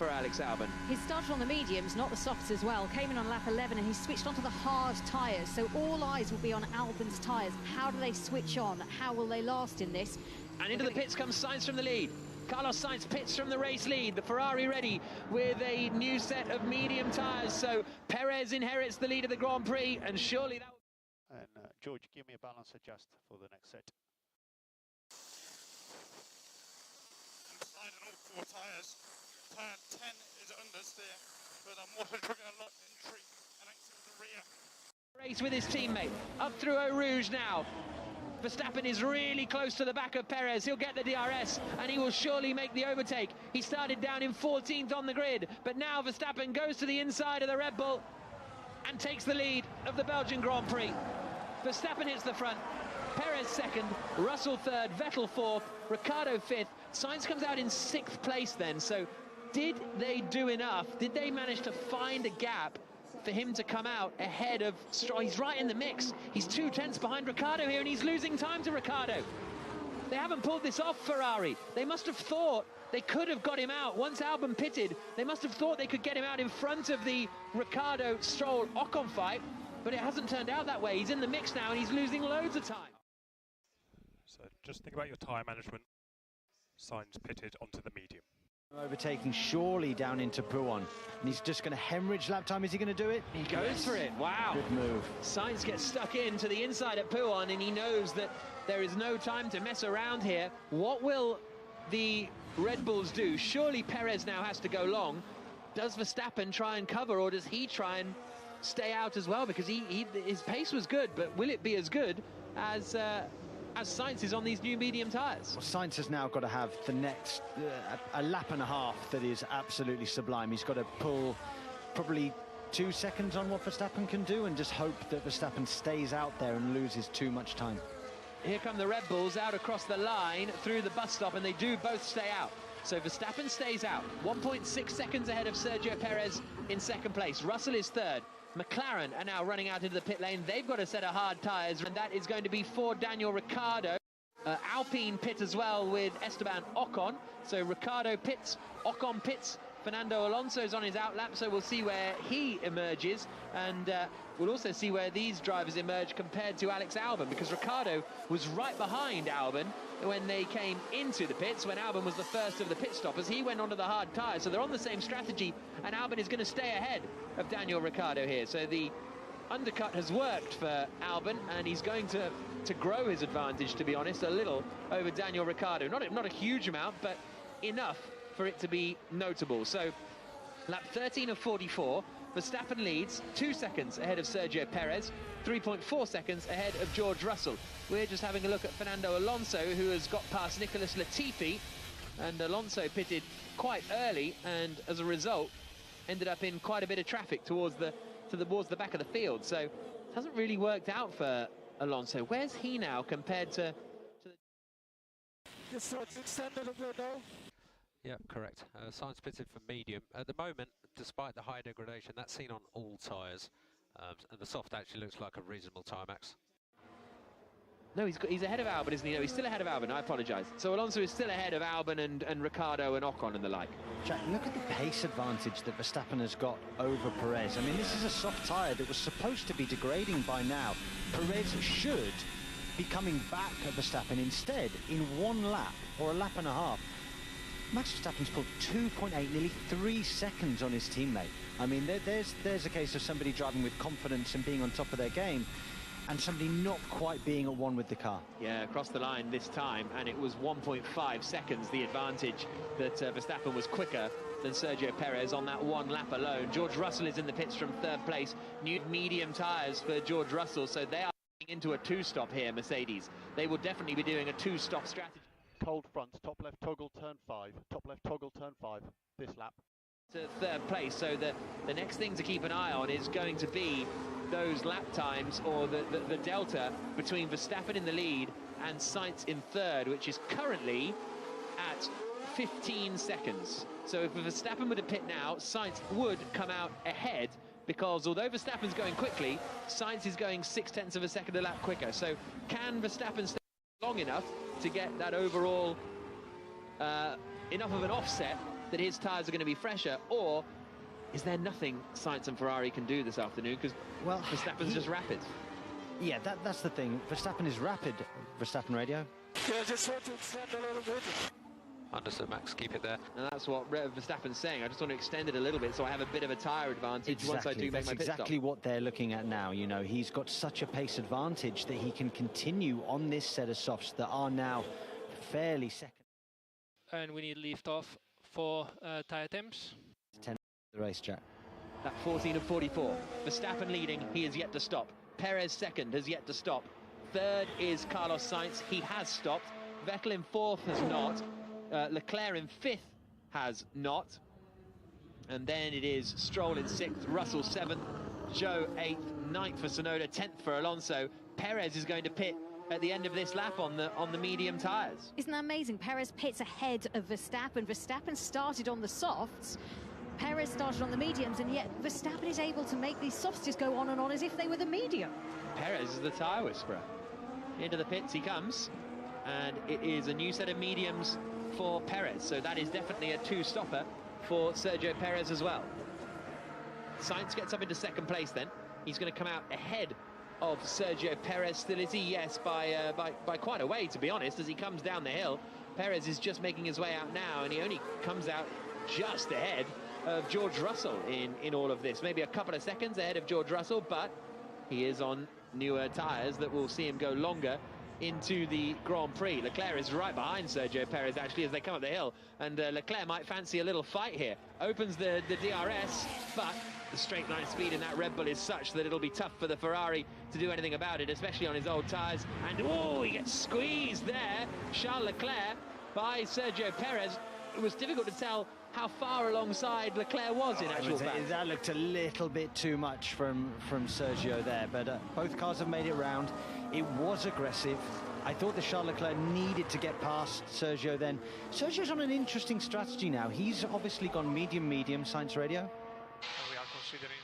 Alex Albon. He started on the mediums, not the softs as well. Came in on lap 11 and he switched onto the hard tyres. So all eyes will be on Albon's tyres. How do they switch on? How will they last in this? And into the pits comes Sainz from the lead. Carlos Sainz pits from the race lead. The Ferrari ready with a new set of medium tyres. So Perez inherits the lead of the Grand Prix, and surely that... And George, give me a balance adjust for the next set. Inside on all 4 tyres. Turn 10 is understeer, but I'm also triggering a lot entry and exit the rear. Race with his teammate up through Eau Rouge now. Verstappen is really close to the back of Perez. He'll get the DRS and he will surely make the overtake. He started down in 14th on the grid, but now Verstappen goes to the inside of the Red Bull and takes the lead of the Belgian Grand Prix. Verstappen hits the front, Perez second, Russell third, Vettel fourth, Ricciardo fifth. Sainz comes out in 6th place then, so did they do enough? Did they manage to find a gap for him to come out ahead of Stroll? He's right in the mix. He's 2/10 behind Ricciardo here, and he's losing time to Ricciardo. They haven't pulled this off, Ferrari. They must have thought they could have got him out. Once Albon pitted, they must have thought they could get him out in front of the Ricciardo-Stroll-Ocon fight, but it hasn't turned out that way. He's in the mix now, and he's losing loads of time. So just think about your tyre management. Sainz pitted onto the medium. Overtaking surely down into Pouon, and he's just going to hemorrhage lap time. Is he going to do it? He goes for it. Wow. Good move. Sainz gets stuck into the inside at Pouon, and he knows that there is no time to mess around here. What will the Red Bulls do? Surely Perez now has to go long. Does Verstappen try and cover, or does he try and stay out as well? Because his pace was good, but will it be as good as Sainz is on these new medium tyres? Well, Sainz has now got to have the next a lap and a half that is absolutely sublime. He's got to pull probably 2 seconds on what Verstappen can do and just hope that Verstappen stays out there and loses too much time. Here come the Red Bulls out across the line through the bus stop, and they do both stay out. So Verstappen stays out, 1.6 seconds ahead of Sergio Perez in second place. Russell is third. McLaren are now running out into the pit lane. They've got a set of hard tyres, and that is going to be for Daniel Ricciardo. Alpine pit as well with Esteban Ocon. So Ricciardo pits, Ocon pits. Fernando Alonso is on his outlap, so we'll see where he emerges, and we'll also see where these drivers emerge compared to Alex Albon, because Ricciardo was right behind Albon when they came into the pits, when Albon was the first of the pit stoppers. He went onto the hard tyres, so they're on the same strategy, and Albon is going to stay ahead of Daniel Ricciardo here. So the undercut has worked for Albon, and he's going to grow his advantage, to be honest, a little over Daniel Ricciardo. Not a huge amount, but enough for it to be notable. So lap 13 of 44, Verstappen leads 2 seconds ahead of Sergio Perez, 3.4 seconds ahead of George Russell. We're just having a look at Fernando Alonso, who has got past Nicholas Latifi, and Alonso pitted quite early, and as a result ended up in quite a bit of traffic towards the back of the field. So it hasn't really worked out for Alonso. Where's he now compared to the... Just so it's extended a bit now. Yeah, correct. Sainz pitted for medium. At the moment, despite the high degradation, that's seen on all tyres. And the soft actually looks like a reasonable Timex. No, he's ahead of Albon, isn't he? No, he's still ahead of Albon, I apologise. So Alonso is still ahead of Albon and Ricciardo and Ocon and the like. Jack, look at the pace advantage that Verstappen has got over Perez. I mean, this is a soft tyre that was supposed to be degrading by now. Perez should be coming back at Verstappen. Instead, in 1 lap, or a lap and a half, Max Verstappen's pulled 2.8, nearly 3 seconds on his teammate. I mean, there's a case of somebody driving with confidence and being on top of their game, and somebody not quite being at one with the car. Yeah, across the line this time, and it was 1.5 seconds the advantage that Verstappen was quicker than Sergio Perez on that 1 lap alone. George Russell is in the pits from third place. New medium tyres for George Russell, so they are into a 2-stop here, Mercedes. They will definitely be doing a 2-stop strategy. Cold front, top left toggle, turn 5. Top left toggle, turn 5, this lap. To third place, so the next thing to keep an eye on is going to be those lap times, or the delta between Verstappen in the lead and Sainz in third, which is currently at 15 seconds. So if Verstappen were to pit now, Sainz would come out ahead, because although Verstappen's going quickly, Sainz is going 0.6 of a second a lap quicker. So can Verstappen stay long enough to get that overall enough of an offset that his tyres are going to be fresher, or is there nothing Sainz and Ferrari can do this afternoon, because Verstappen's just rapid? Yeah, that's the thing. Verstappen is rapid. Verstappen radio. Yeah, just want to extend a little bit. Understood, Max. Keep it there. And that's what Verstappen's saying. I just want to extend it a little bit so I have a bit of a tyre advantage once I do make my pit stop. Exactly what they're looking at now. You know, he's got such a pace advantage that he can continue on this set of softs that are now fairly second. And we need lift off for tyre temps. 10 the race, Jack. That 14 of 44. Verstappen leading, he has yet to stop. Perez second, has yet to stop. Third is Carlos Sainz, he has stopped. Vettel in fourth has not. Leclerc in fifth has not. And then it is Stroll in sixth, Russell seventh, Zhou eighth, ninth for Tsunoda, 10th for Alonso. Perez is going to pit at the end of this lap on the medium tyres. Isn't that amazing? Perez pits ahead of Verstappen. Verstappen started on the softs. Perez started on the mediums, and yet Verstappen is able to make these softs just go on and on as if they were the medium. Perez is the tyre whisperer. Into the pits he comes, and it is a new set of mediums for Perez, so that is definitely a 2-stopper for Sergio Perez as well. Sainz gets up into second place then. He's going to come out ahead of Sergio Perez. Still is he? Yes, by quite a way, to be honest, as he comes down the hill. Perez is just making his way out now, and he only comes out just ahead of George Russell in all of this. Maybe a couple of seconds ahead of George Russell, but he is on newer tyres that will see him go longer into the Grand Prix. Leclerc is right behind Sergio Perez, actually, as they come up the hill, and Leclerc might fancy a little fight here. Opens the DRS, but the straight line speed in that Red Bull is such that it'll be tough for the Ferrari to do anything about it, especially on his old tyres. And, oh, he gets squeezed there, Charles Leclerc, by Sergio Perez. It was difficult to tell how far alongside Leclerc was in actual fact. That looked a little bit too much from Sergio there, but both cars have made it round. It was aggressive. I thought that Charles Leclerc needed to get past Sergio then. Sergio's on an interesting strategy now. He's obviously gone medium, Science Radio. We are considering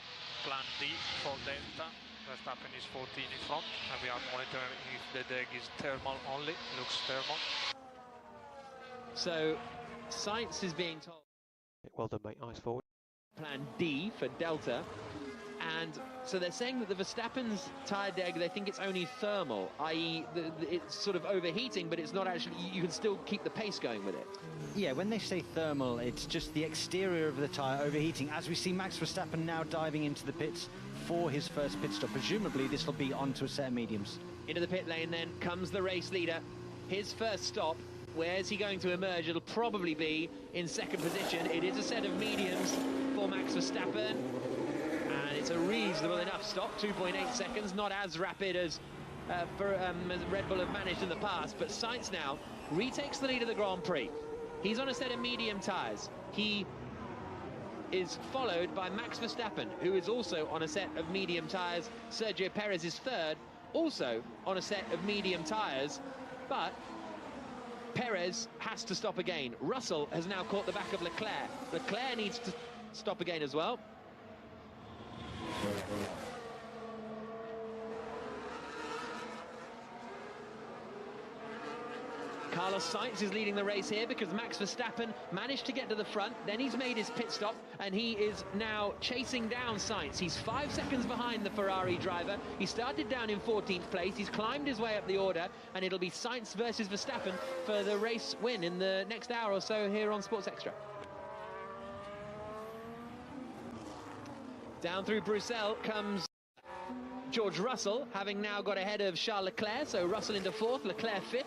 plan D for Delta. Verstappen is 14 in front, and we are monitoring if the deck is thermal only. Looks thermal. So, Sainz is being told. Well done, mate. Eyes forward. Plan D for Delta. And so they're saying that the Verstappen's tyre deck, they think it's only thermal, i.e. it's sort of overheating, but it's not actually, you can still keep the pace going with it. Yeah, when they say thermal, it's just the exterior of the tyre overheating. As we see Max Verstappen now diving into the pits for his first pit stop. Presumably this will be onto a set of mediums. Into the pit lane then comes the race leader. His first stop. Where's he going to emerge? It'll probably be in second position. It is a set of mediums for Max Verstappen. And it's a reasonable enough stop, 2.8 seconds, not as rapid as Red Bull have managed in the past. But Sainz now retakes the lead of the Grand Prix. He's on a set of medium tyres. He is followed by Max Verstappen, who is also on a set of medium tyres. Sergio Perez is third, also on a set of medium tyres. But Perez has to stop again. Russell has now caught the back of Leclerc. Leclerc needs to stop again as well. Carlos Sainz is leading the race here because Max Verstappen managed to get to the front, then he's made his pit stop, and he is now chasing down Sainz. He's 5 seconds behind the Ferrari driver. He started down in 14th place, he's climbed his way up the order, and it'll be Sainz versus Verstappen for the race win in the next hour or so here on Sports Extra. Down through Bruxelles comes George Russell, having now got ahead of Charles Leclerc, so Russell into 4th, Leclerc 5th.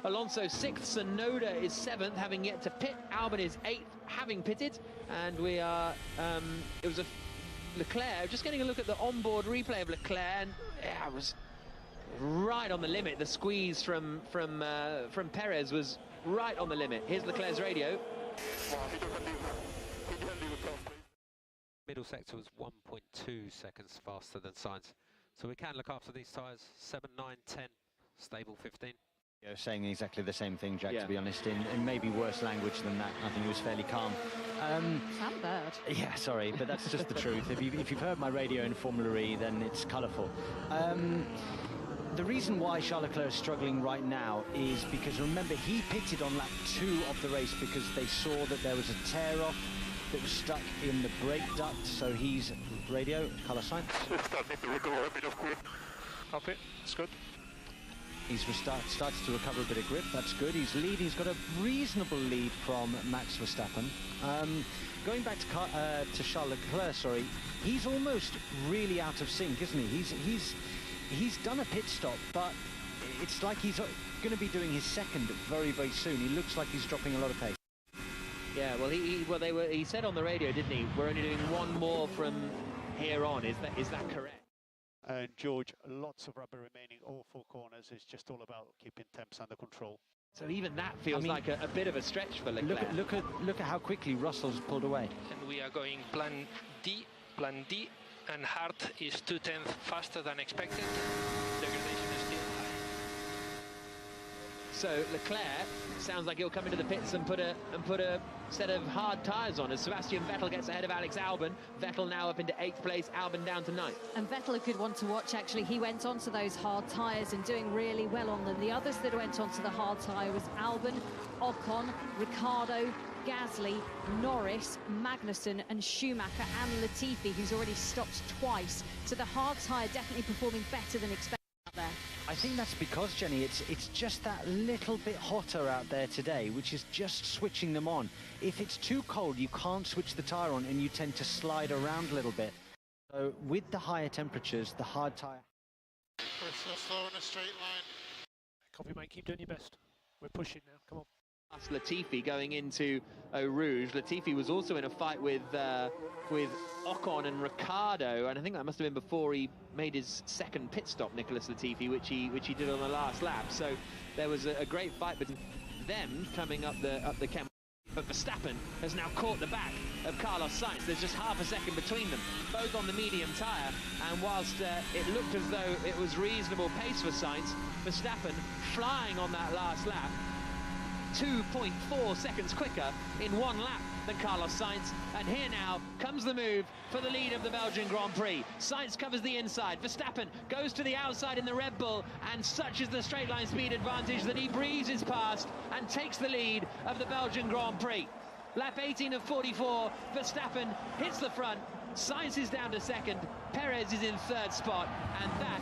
Alonso 6th, Tsunoda is 7th, having yet to pit. Albon is 8th, having pitted. And we are, it was a Leclerc, just getting a look at the onboard replay of Leclerc, and yeah, it was right on the limit. The squeeze from Perez was right on the limit. Here's Leclerc's radio. Middle sector was 1.2 seconds faster than Sainz. So we can look after these tyres. 7, 9, 10, stable 15. Yeah, saying exactly the same thing, Jack, yeah. to be honest, in maybe worse language than that. I think he was fairly calm. Sound bird. Yeah, sorry, but that's just the truth. If you've heard my radio in Formula E, then it's colourful. The reason why Charles Leclerc is struggling right now is because, remember, he pitted on lap 2 of the race because they saw that there was a tear-off that was stuck in the brake duct, so he's radio, Carlos Sainz. Starting to recover a bit of grip. Copy, it's good. He's started to recover a bit of grip, that's good. He's leading, he's got a reasonable lead from Max Verstappen. Going back to Charles Leclerc, sorry, he's almost really out of sync, isn't he? He's done a pit stop, but it's like he's going to be doing his second very, very soon. He looks like he's dropping a lot of pace. Yeah, well, he said on the radio, didn't he? We're only doing one more from here on. Is that correct? And George, lots of rubber remaining, all 4 corners. It's just all about keeping temps under control. So even that feels like a bit of a stretch for Leclerc. Look at how quickly Russell's pulled away. And we are going plan D, and Hart is 2/10 faster than expected. Degradation is still high. So Leclerc sounds like he'll come into the pits and put a set of hard tyres on as Sebastian Vettel gets ahead of Alex Albon. Vettel now up into 8th place, Albon down to 9th. And Vettel a good one to watch, actually. He went onto those hard tyres and doing really well on them. The others that went onto the hard tyre was Albon, Ocon, Ricciardo, Gasly, Norris, Magnussen and Schumacher and Latifi, who's already stopped twice. So the hard tyre definitely performing better than expected out there. I think that's because, Jenny, it's just that little bit hotter out there today, which is just switching them on. If it's too cold, you can't switch the tyre on and you tend to slide around a little bit. So with the higher temperatures, the hard tyre... Chris, you're slow in a straight line. Copy, mate. Keep doing your best. We're pushing now. Come on. Latifi going into Eau Rouge. Latifi was also in a fight with Ocon and Ricciardo, and I think that must have been before he made his second pit stop, Nicholas Latifi, which he did on the last lap. So there was a great fight between them coming up the chem. But Verstappen has now caught the back of Carlos Sainz. There's just half a second between them, both on the medium tyre, and whilst it looked as though it was reasonable pace for Sainz, Verstappen flying on that last lap, 2.4 seconds quicker in one lap than Carlos Sainz. And here now comes the move for the lead of the Belgian Grand Prix. Sainz covers the inside. Verstappen goes to the outside in the Red Bull, and such is the straight line speed advantage that he breezes past and takes the lead of the Belgian Grand Prix. Lap 18 of 44, Verstappen hits the front, Sainz is down to second, Perez is in third spot, and that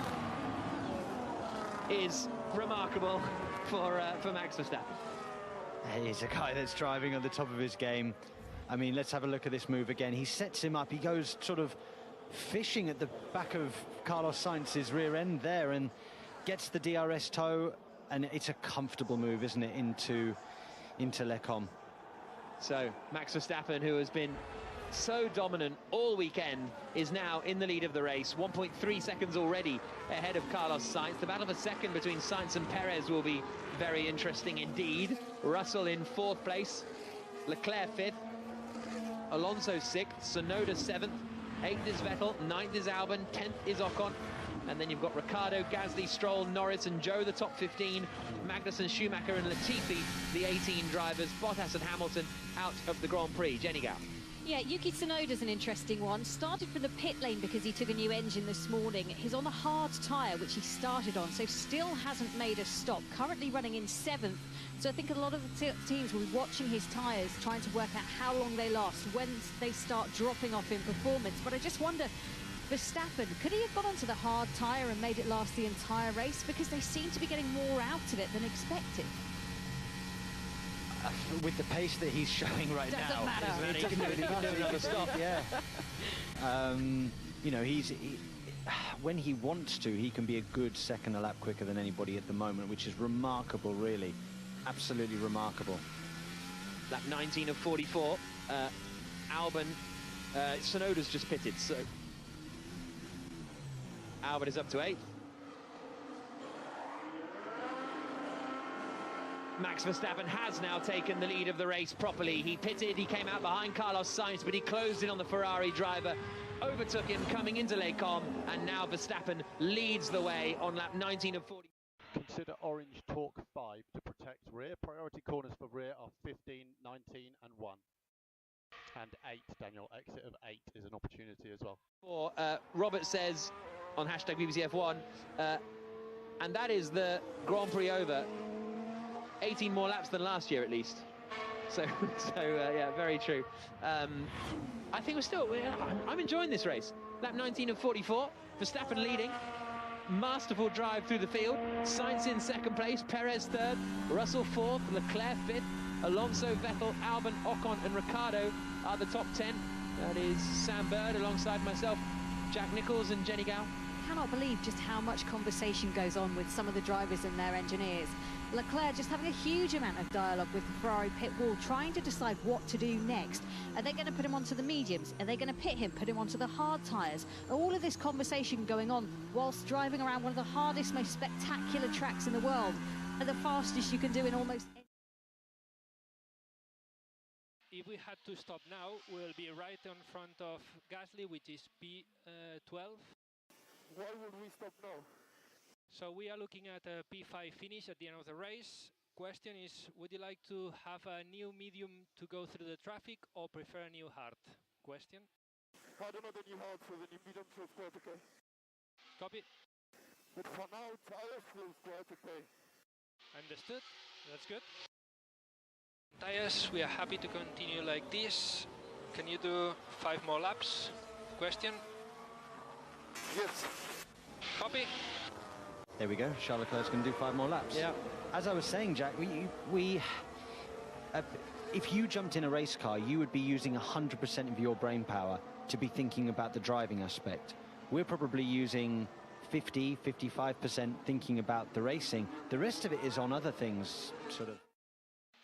is remarkable for Max Verstappen. He's a guy that's driving on the top of his game. I mean, let's have a look at this move again. He sets him up. He goes sort of fishing at the back of Carlos Sainz's rear end there and gets the DRS toe. And it's a comfortable move, isn't it, into Lecom. So Max Verstappen, who has been so dominant all weekend, is now in the lead of the race. 1.3 seconds already ahead of Carlos Sainz. The battle for second between Sainz and Perez will be very interesting indeed. Russell in fourth place, Leclerc fifth, Alonso sixth, Tsunoda seventh, eighth is Vettel, ninth is Albon, 10th is Ocon, and then you've got Ricciardo, Gasly, Stroll, Norris and Joe, the top 15, Magnussen, Schumacher and Latifi, the 18 drivers, Bottas and Hamilton out of the Grand Prix. Jenny Gao. Yeah, Yuki Tsunoda's an interesting one. Started from the pit lane because he took a new engine this morning. He's on the hard tyre, which he started on, so still hasn't made a stop. Currently running in 7th. So I think a lot of the teams will be watching his tyres, trying to work out how long they last, when they start dropping off in performance. But I just wonder, Verstappen, could he have gone onto the hard tyre and made it last the entire race? Because they seem to be getting more out of it than expected. With the pace that he's showing right Doesn't now, matter. he can do another stop. Yeah. You know, when he wants to, he can be a good second a lap quicker than anybody at the moment, which is remarkable, really. Absolutely remarkable. Lap 19 of 44. Albon, Tsunoda's just pitted, so Albon is up to 8th. Max Verstappen has now taken the lead of the race properly. He pitted, he came out behind Carlos Sainz, but he closed in on the Ferrari driver, overtook him coming into Les Combes, and now Verstappen leads the way on lap 19 of 40. Consider orange torque 5 to protect rear. Priority corners for rear are 15, 19 and 1. And 8, Daniel. Exit of 8 is an opportunity as well. For Robert says on hashtag BBC F1, and that is the Grand Prix over. 18 more laps than last year, at least. So yeah, very true. I think I'm enjoying this race. Lap 19 of 44, Verstappen leading. Masterful drive through the field. Sainz in second place, Perez third, Russell fourth, Leclerc fifth, Alonso, Vettel, Albon, Ocon and Ricciardo are the top 10. That is Sam Bird alongside myself, Jack Nichols and Jenny Gao. Cannot believe just how much conversation goes on with some of the drivers and their engineers. Leclerc just having a huge amount of dialogue with the Ferrari pit wall, trying to decide what to do next. Are they going to put him onto the mediums? Are they going to pit him, put him onto the hard tyres? All of this conversation going on whilst driving around one of the hardest, most spectacular tracks in the world, and the fastest you can do in almost any. If we had to stop now, we'll be right in front of Gasly, which is P12. Why would we stop now? So we are looking at a P5 finish at the end of the race. Question is, would you like to have a new medium to go through the traffic or prefer a new hard? Question? I don't know the new hard, so the new medium feels quite okay. Copy. But for now, tires feels quite okay. Understood. That's good. Tires, we are happy to continue like this. Can you do 5 more laps? Question? Yes. Copy. There we go. Charles Leclerc's going to do 5 more laps. Yeah. As I was saying, Jack, if you jumped in a race car, you would be using 100% of your brain power to be thinking about the driving aspect. We're probably using 50, 55% thinking about the racing. The rest of it is on other things, sort of.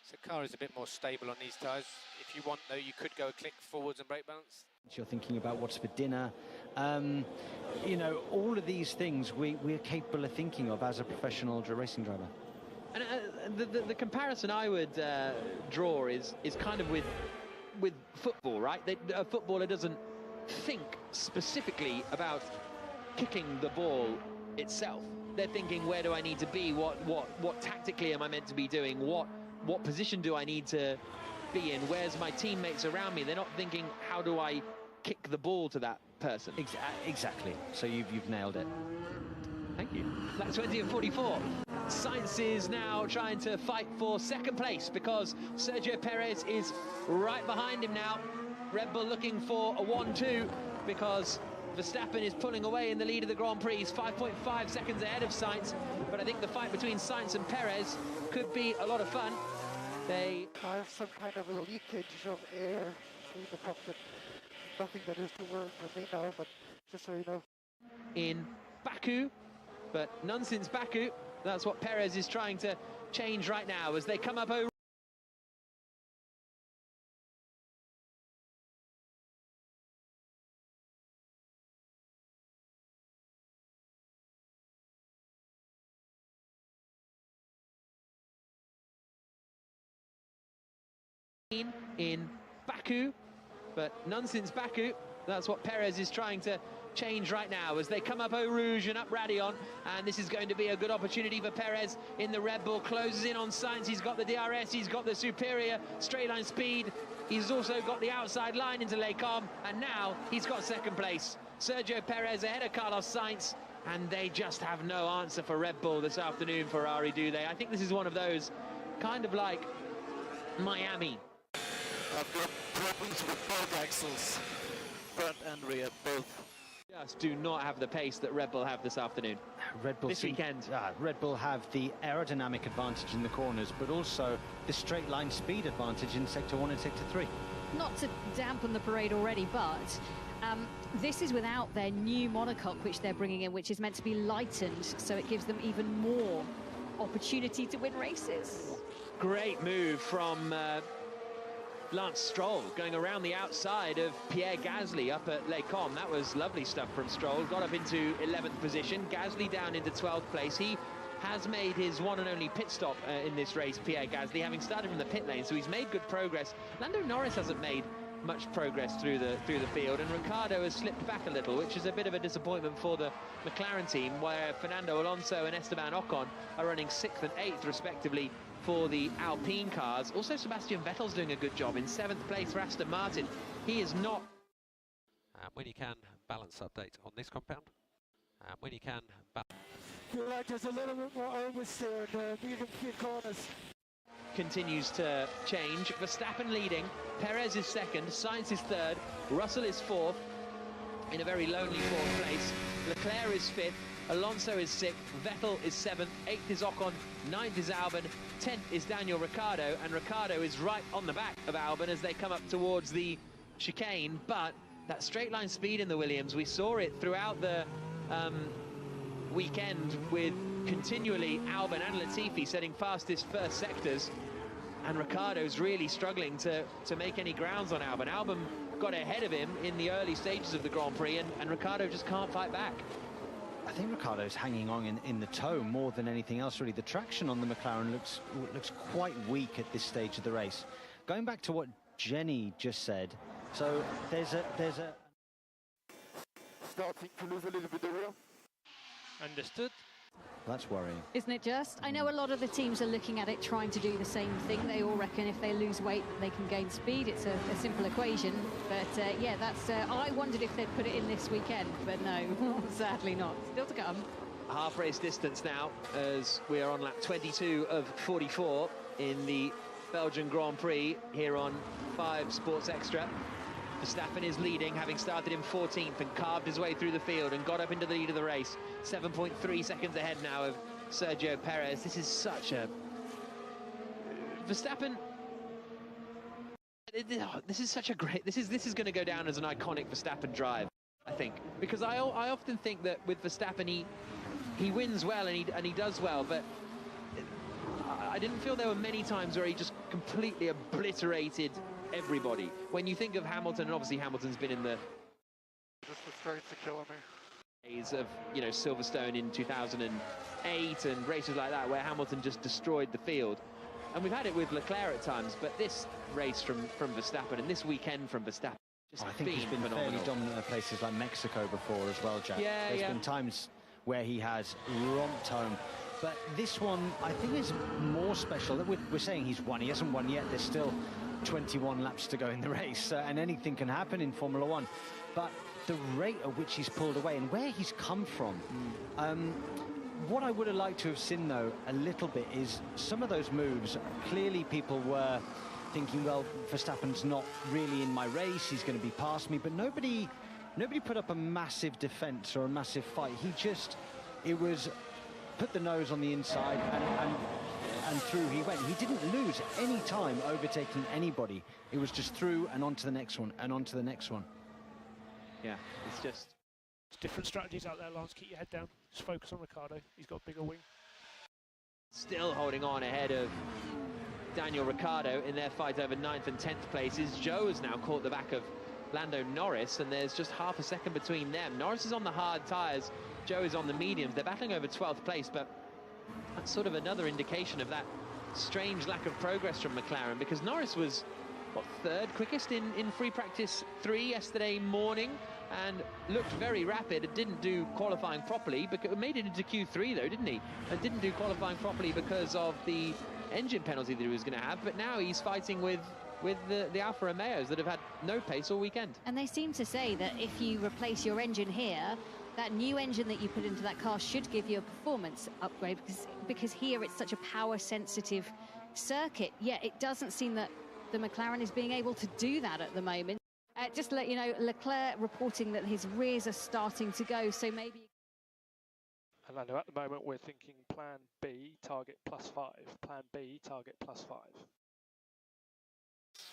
So the car is a bit more stable on these tyres. If you want, though, you could go a click forwards and brake balance. You're thinking about what's for dinner. You know, all of these things we're capable of thinking of as a professional racing driver. And the comparison I would draw is kind of with football, right? A footballer doesn't think specifically about kicking the ball itself. They're thinking, where do I need to be? What tactically am I meant to be doing? What position do I need to be in? Where's my teammates around me? They're not thinking, how do I kick the ball to that person? Exactly. So you've nailed it. Thank you. Lap 20 and 44. Sainz is now trying to fight for second place because Sergio Perez is right behind him now. Red Bull looking for a 1-2 because Verstappen is pulling away in the lead of the Grand Prix. He's 5.5 seconds ahead of Sainz, but I think the fight between Sainz and Perez could be a lot of fun. They have some kind of a leakage of air through the cockpit. Nothing that is to worry for me now, but just so you know. In Baku, but none since Baku. That's what Perez is trying to change right now as they come up over. In Baku, but none since Baku. That's what Perez is trying to change right now as they come up Eau Rouge and up Raidillon, and this is going to be a good opportunity for Perez in the Red Bull. Closes in on Sainz. He's got the DRS, he's got the superior straight line speed, he's also got the outside line into Les Combes, and now he's got second place. Sergio Perez ahead of Carlos Sainz, and they just have no answer for Red Bull this afternoon. Ferrari, do they? I think this is one of those kind of like Miami. I've got problems with both axles, front and rear, both. Just do not have the pace that Red Bull have this afternoon. Red Bull this weekend. Red Bull have the aerodynamic advantage in the corners, but also the straight line speed advantage in Sector 1 and Sector 3. Not to dampen the parade already, but this is without their new monocoque, which they're bringing in, which is meant to be lightened, so it gives them even more opportunity to win races. Great move from Lance Stroll, going around the outside of Pierre Gasly up at Les Combes. That was lovely stuff from Stroll. Got up into 11th position. Gasly down into 12th place. He has made his one and only pit stop in this race, Pierre Gasly, having started from the pit lane, so he's made good progress. Lando Norris hasn't made much progress through the field, and Ricciardo has slipped back a little, which is a bit of a disappointment for the McLaren team, where Fernando Alonso and Esteban Ocon are running 6th and 8th respectively for the Alpine cars. Also, Sebastian Vettel's doing a good job in 7th place for Aston Martin. He is not. When you can, balance update on this compound. When you can, feel like there's a little bit more oversteer in the medium few corners. Continues to change. Verstappen leading, Perez is 2nd, Sainz is 3rd, Russell is 4th in a very lonely 4th place. Leclerc is 5th, Alonso is 6th, Vettel is 7th, 8th is Ocon, 9th is Albon, 10th is Daniel Ricciardo, and Ricciardo is right on the back of Albon as they come up towards the chicane. But that straight line speed in the Williams, we saw it throughout the weekend with continually Albon and Latifi setting fastest first sectors, and Ricciardo's really struggling to make any grounds on Albon. Albon got ahead of him in the early stages of the Grand Prix, and Ricciardo just can't fight back. I think Ricciardo's hanging on in the toe more than anything else, really. The traction on the McLaren looks quite weak at this stage of the race. Going back to what Jenny just said, so there's a starting to lose a little bit of rear. Understood. That's worrying. Isn't it just? I know a lot of the teams are looking at it, trying to do the same thing. They all reckon if they lose weight, they can gain speed. It's a simple equation. But yeah, that's. I wondered if they'd put it in this weekend, but no, sadly not. Still to come. Half race distance now as we are on lap 22 of 44 in the Belgian Grand Prix here on 5 Sports Extra. Verstappen is leading, having started in 14th and carved his way through the field and got up into the lead of the race. 7.3 seconds ahead now of Sergio Perez. This is such a... Verstappen... This is such a great... This is going to go down as an iconic Verstappen drive, I think. Because I often think that with Verstappen, he wins well and he does well, but I didn't feel there were many times where he just completely obliterated everybody. When you think of Hamilton, and obviously Hamilton's been in the days of, you know, Silverstone in 2008 and races like that where Hamilton just destroyed the field. And we've had it with Leclerc at times, but this race from Verstappen and this weekend from Verstappen, just I think he's been phenomenal. fairly dominant at places like Mexico before as well, Jack. Yeah, There's been times where he has romped home. But this one, I think, is more special. We're saying he's won. He hasn't won yet. There's still 21 laps to go in the race, and anything can happen in Formula One. But the rate at which he's pulled away and where he's come from. What I would have liked to have seen, though, a little bit is some of those moves. Clearly, people were thinking, well, Verstappen's not really in my race. He's going to be past me. But nobody put up a massive defence or a massive fight. It was put the nose on the inside and through he went. He didn't lose any time overtaking anybody. It was just through and on to the next one and on to the next one. Yeah, it's just... There's different strategies out there, Lance. Keep your head down. Just focus on Ricciardo. He's got a bigger wing. Still holding on ahead of Daniel Ricciardo in their fight over 9th and 10th places. Joe has now caught the back of Lando Norris, and there's just half a second between them. Norris is on the hard tyres. Joe is on the mediums. They're battling over 12th place, but that's sort of another indication of that strange lack of progress from McLaren, because Norris was, what, 3rd quickest in free practice 3 yesterday morning and looked very rapid. It didn't do qualifying properly, but it made it into Q3 though, didn't he? And didn't do qualifying properly because of the engine penalty that he was going to have, but now he's fighting with the Alfa Romeos that have had no pace all weekend. And they seem to say that if you replace your engine here, that new engine that you put into that car should give you a performance upgrade, because here it's such a power-sensitive circuit. Yet it doesn't seem that the McLaren is being able to do that at the moment. Just to let you know, Leclerc reporting that his rears are starting to go, so maybe... And Lando, at the moment, we're thinking plan B, target +5. Plan B, target +5.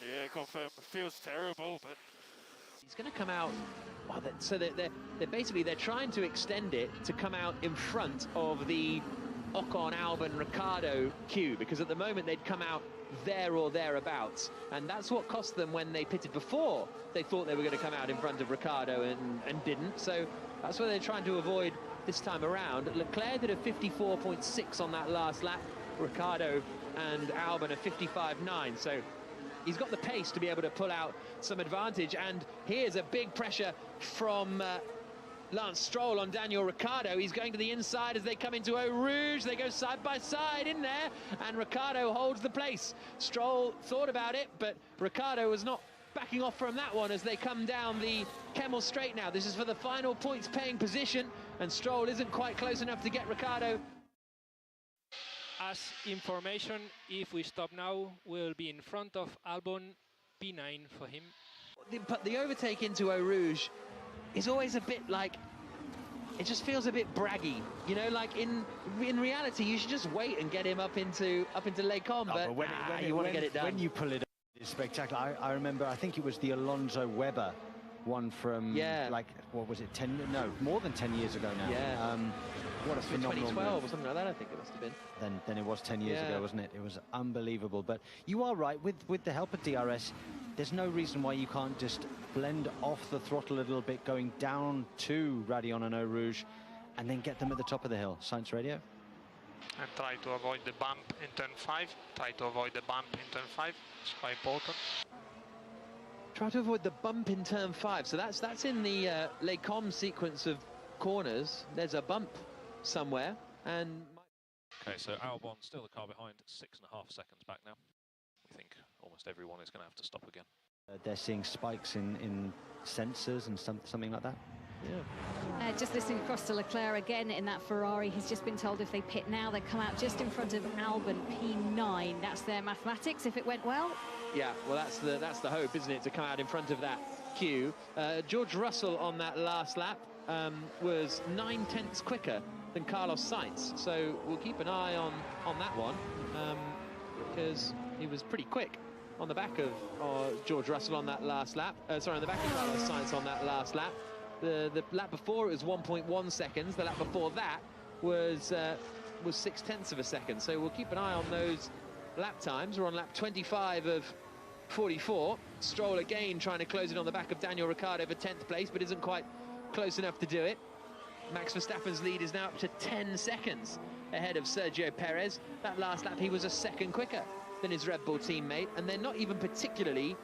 Yeah, confirm. Feels terrible, but... He's going to come out... Well, so they're trying to extend it to come out in front of the Ocon, Albon, Ricciardo queue, because at the moment they'd come out there or thereabouts, and that's what cost them when they pitted before. They thought they were going to come out in front of Ricciardo and didn't, so that's what they're trying to avoid this time around. Leclerc did a 54.6 on that last lap, Ricciardo and Albon a 55.9, so he's got the pace to be able to pull out some advantage. And here's a big pressure from Lance Stroll on Daniel Ricciardo. He's going to the inside as they come into Eau Rouge. They go side by side in there, and Ricciardo holds the place. Stroll thought about it, but Ricciardo was not backing off from that one as they come down the Kemmel Straight now. This is for the final points-paying position, and Stroll isn't quite close enough to get Ricciardo. As information, if we stop now, we'll be in front of Albon, P9 for him. But the overtake into Eau Rouge is always a bit like, it just feels a bit braggy, you know, like in reality you should just wait and get him up into Les Combes, but when you want to get it done. When you pull it up, it's spectacular. I remember, I think it was the Alonso Weber one from, like, what was it, more than 10 years ago now. Yeah. What a phenomenal 2012 move. or something like that, I think it must have been. Then it was 10 years ago, wasn't it? It was unbelievable. But you are right, with the help of DRS, there's no reason why you can't just blend off the throttle a little bit, going down to Radion and Eau Rouge, and then get them at the top of the hill. Science Radio. And try to avoid the bump in turn 5. Try to avoid the bump in turn 5. It's quite important. Try to avoid the bump in turn 5. So that's in the Les Combes sequence of corners. There's a bump somewhere, and... Okay, so Albon still the car behind, 6.5 seconds back now. I think almost everyone is going to have to stop again. They're seeing spikes in sensors and something like that. Yeah. Just listening across to Leclerc again in that Ferrari, he's just been told if they pit now, they come out just in front of Albon, P9. That's their mathematics if it went well. Yeah, well, that's the hope, isn't it, to come out in front of that cue. George Russell on that last lap was 9/10 quicker than Carlos Sainz, so we'll keep an eye on that one, because he was pretty quick on the back of George Russell on that last lap. Sorry, on the back of Carlos Sainz on that last lap. The lap before it was 1.1 seconds. The lap before that was 0.6 of a second. So we'll keep an eye on those lap times. We're on lap 25 of 44. Stroll again trying to close it on the back of Daniel Ricciardo for 10th place, but isn't quite close enough to do it. Max Verstappen's lead is now up to 10 seconds ahead of Sergio Perez. That last lap he was a second quicker than his Red Bull teammate, and they're not even particularly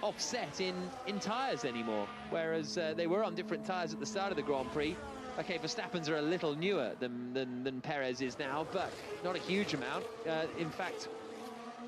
offset in tyres anymore, whereas they were on different tyres at the start of the Grand Prix. Okay, Verstappen's are a little newer than Perez is now, but not a huge amount. In fact,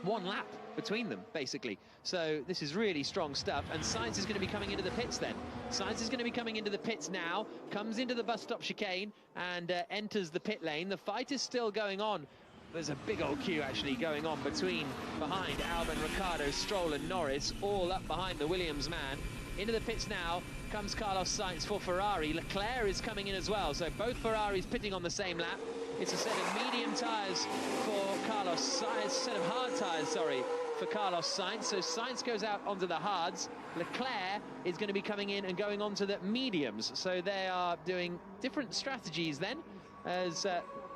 one lap between them, basically. So this is really strong stuff, and Sainz is going to be coming into the pits then. Sainz is going to be coming into the pits now, comes into the bus stop chicane and enters the pit lane. The fight is still going on. There's a big old queue actually going on behind Albon, Ricciardo, Stroll and Norris, all up behind the Williams man. Into the pits now comes Carlos Sainz for Ferrari. Leclerc is coming in as well, so both Ferraris pitting on the same lap. It's a set of medium tyres for Carlos Sainz, set of hard tyres, sorry, for Carlos Sainz. So Sainz goes out onto the hards. Leclerc is going to be coming in and going onto the mediums. So they are doing different strategies then, as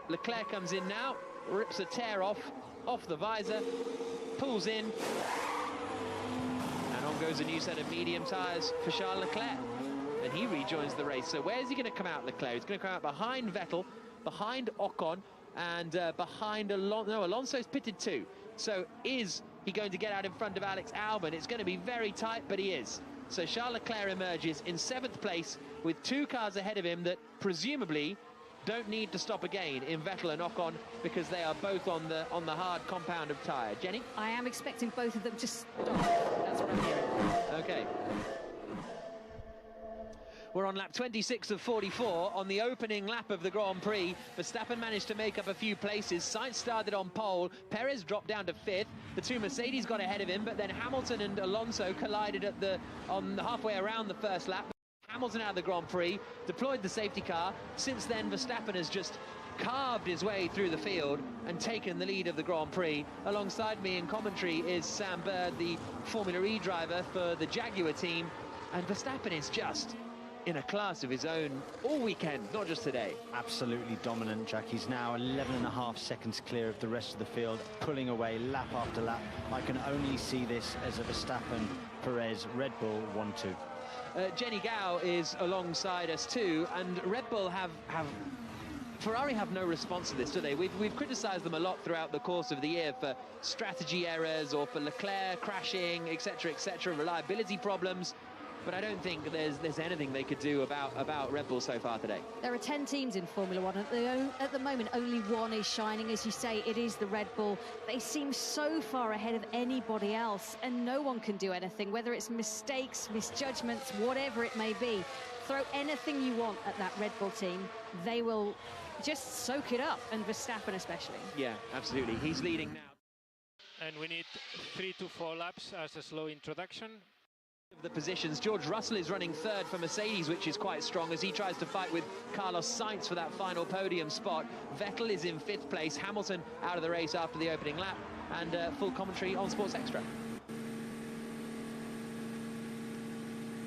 Leclerc comes in now, rips a tear off the visor, pulls in, and on goes a new set of medium tyres for Charles Leclerc, and he rejoins the race. So where is he going to come out, Leclerc? He's going to come out behind Vettel, behind Ocon, and behind Alonso. No, Alonso's pitted too. So is he going to get out in front of Alex Albon? It's going to be very tight, but he is. So Charles Leclerc emerges in 7th place with 2 cars ahead of him that presumably don't need to stop again in Vettel and Ocon, because they are both on the hard compound of tyre. Jenny? I am expecting both of them to stop. That's what I'm hearing. Okay. We're on lap 26 of 44 on the opening lap of the Grand Prix. Verstappen managed to make up a few places. Sainz started on pole. Perez dropped down to 5th. The 2 Mercedes got ahead of him, but then Hamilton and Alonso collided on the halfway around the first lap. Hamilton out of the Grand Prix, deployed the safety car. Since then, Verstappen has just carved his way through the field and taken the lead of the Grand Prix. Alongside me in commentary is Sam Bird, the Formula E driver for the Jaguar team. And Verstappen is just in a class of his own all weekend, not just today. Absolutely dominant, Jack. He's now 11.5 seconds clear of the rest of the field, pulling away lap after lap. I can only see this as a Verstappen, Perez, Red Bull 1-2. Jenny Gao is alongside us too, and Red Bull Ferrari have no response to this, do they? We've criticised them a lot throughout the course of the year for strategy errors or for Leclerc crashing, etc., reliability problems. But I don't think there's anything they could do about Red Bull so far today. There are 10 teams in Formula One. At the moment, only one is shining. As you say, it is the Red Bull. They seem so far ahead of anybody else, and no one can do anything, whether it's mistakes, misjudgments, whatever it may be. Throw anything you want at that Red Bull team. They will just soak it up, and Verstappen especially. Yeah, absolutely. He's leading now. And we need 3 to 4 laps as a slow introduction. The positions, George Russell is running 3rd for Mercedes, which is quite strong as he tries to fight with Carlos Sainz for that final podium spot. Vettel is in 5th place, Hamilton out of the race after the opening lap, and full commentary on Sports Extra.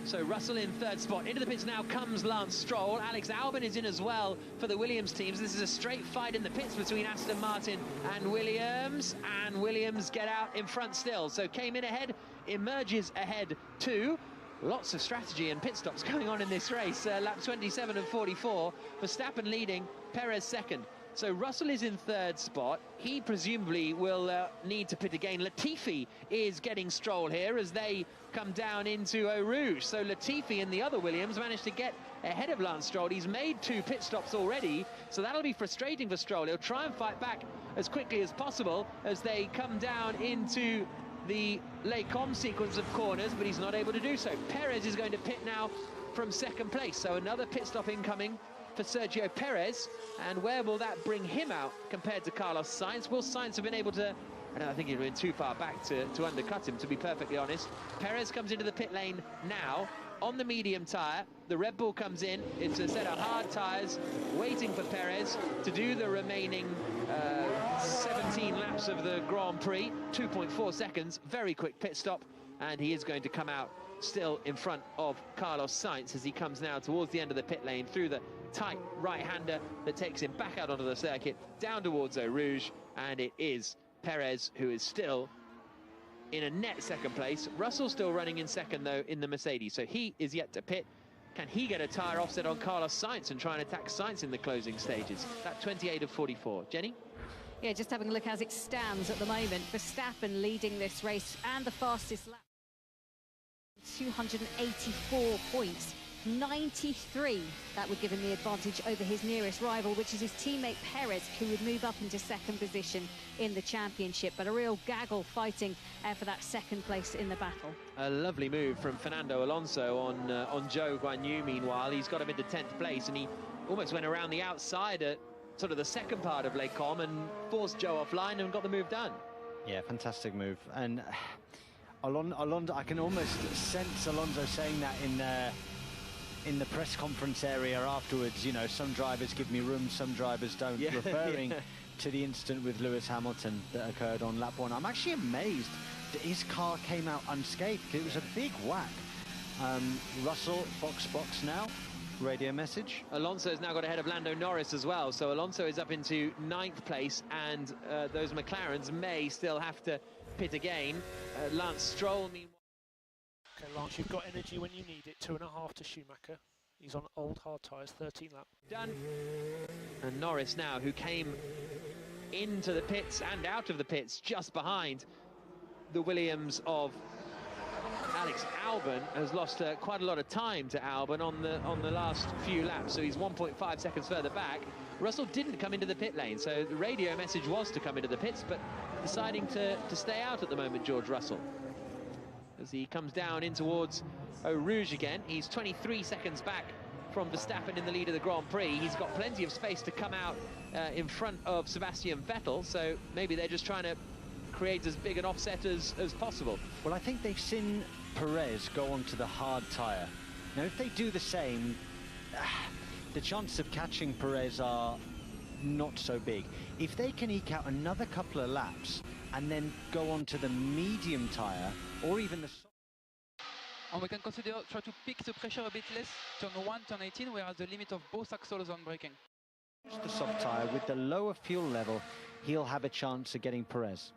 So Russell in 3rd spot. Into the pits now comes Lance Stroll. Alex Albon is in as well for the Williams teams. This is a straight fight in the pits between Aston Martin and Williams. And Williams get out in front still. So came in ahead, emerges ahead too. Lots of strategy and pit stops going on in this race. Lap 27 and 44. Verstappen leading, Perez 2nd. So Russell is in 3rd spot. He presumably will need to pit again. Latifi is getting Stroll here as they come down into Eau Rouge. So Latifi and the other Williams managed to get ahead of Lance Stroll. He's made 2 pit stops already, so that'll be frustrating for Stroll. He'll try and fight back as quickly as possible as they come down into the Les Combes sequence of corners, but he's not able to do so. Perez is going to pit now from 2nd place, so another pit stop incoming for Sergio Perez. And where will that bring him out compared to Carlos Sainz? Will Sainz have been able to and I think he'd been too far back to undercut him, to be perfectly honest. Perez comes into the pit lane now on the medium tyre. The Red Bull comes in. It's a set of hard tyres waiting for Perez to do the remaining 17 laps of the Grand Prix. 2.4 seconds, very quick pit stop, and he is going to come out still in front of Carlos Sainz as he comes now towards the end of the pit lane through the tight right-hander that takes him back out onto the circuit, down towards Eau Rouge, and it is Perez who is still in a net second place. Russell still running in second, though, in the Mercedes, so he is yet to pit. Can he get a tyre offset on Carlos Sainz and try and attack Sainz in the closing stages? That 28 of 44. Jenny? Yeah, just having a look as it stands at the moment. Verstappen leading this race and the fastest lap. 284 points. 93, that would give him the advantage over his nearest rival, which is his teammate Perez, who would move up into second position in the championship. But a real gaggle fighting for that second place in the battle. A lovely move from Fernando Alonso on Zhou Guanyu. Meanwhile, he's got him into 10th place, and he almost went around the outside at sort of the second part of Les Combes and forced Zhou offline and got the move done. Yeah, fantastic move. And Alonso, I can almost sense Alonso saying that in the press conference area afterwards. You know, some drivers give me room, some drivers don't, referring to the incident with Lewis Hamilton that occurred on lap 1. I'm actually amazed that his car came out unscathed. It was a big whack. Russell, box now. Radio message. Alonso's now got ahead of Lando Norris as well, so Alonso is up into 9th place, and those McLarens may still have to pit again. Lance Stroll, meanwhile. Okay, Lance, you've got energy when you need it. 2.5 to Schumacher. He's on old hard tyres, 13 lap. Done. And Norris now, who came into the pits and out of the pits just behind the Williams of Alex Albon, has lost quite a lot of time to Albon on the last few laps, so he's 1.5 seconds further back. Russell didn't come into the pit lane, so the radio message was to come into the pits, but deciding to stay out at the moment, George Russell. As he comes down in towards Eau Rouge again, he's 23 seconds back from Verstappen in the lead of the Grand Prix. He's got plenty of space to come out in front of Sebastian Vettel, so maybe they're just trying to create as big an offset as possible. Well, I think they've seen Perez go onto the hard tyre. Now, if they do the same, the chances of catching Perez are not so big. If they can eke out another couple of laps and then go onto the medium tyre, or even the... And we can consider try to pick the pressure a bit less, turn 1, turn 18, whereas the limit of both axles on braking. The soft tyre, with the lower fuel level, he'll have a chance of getting Perez.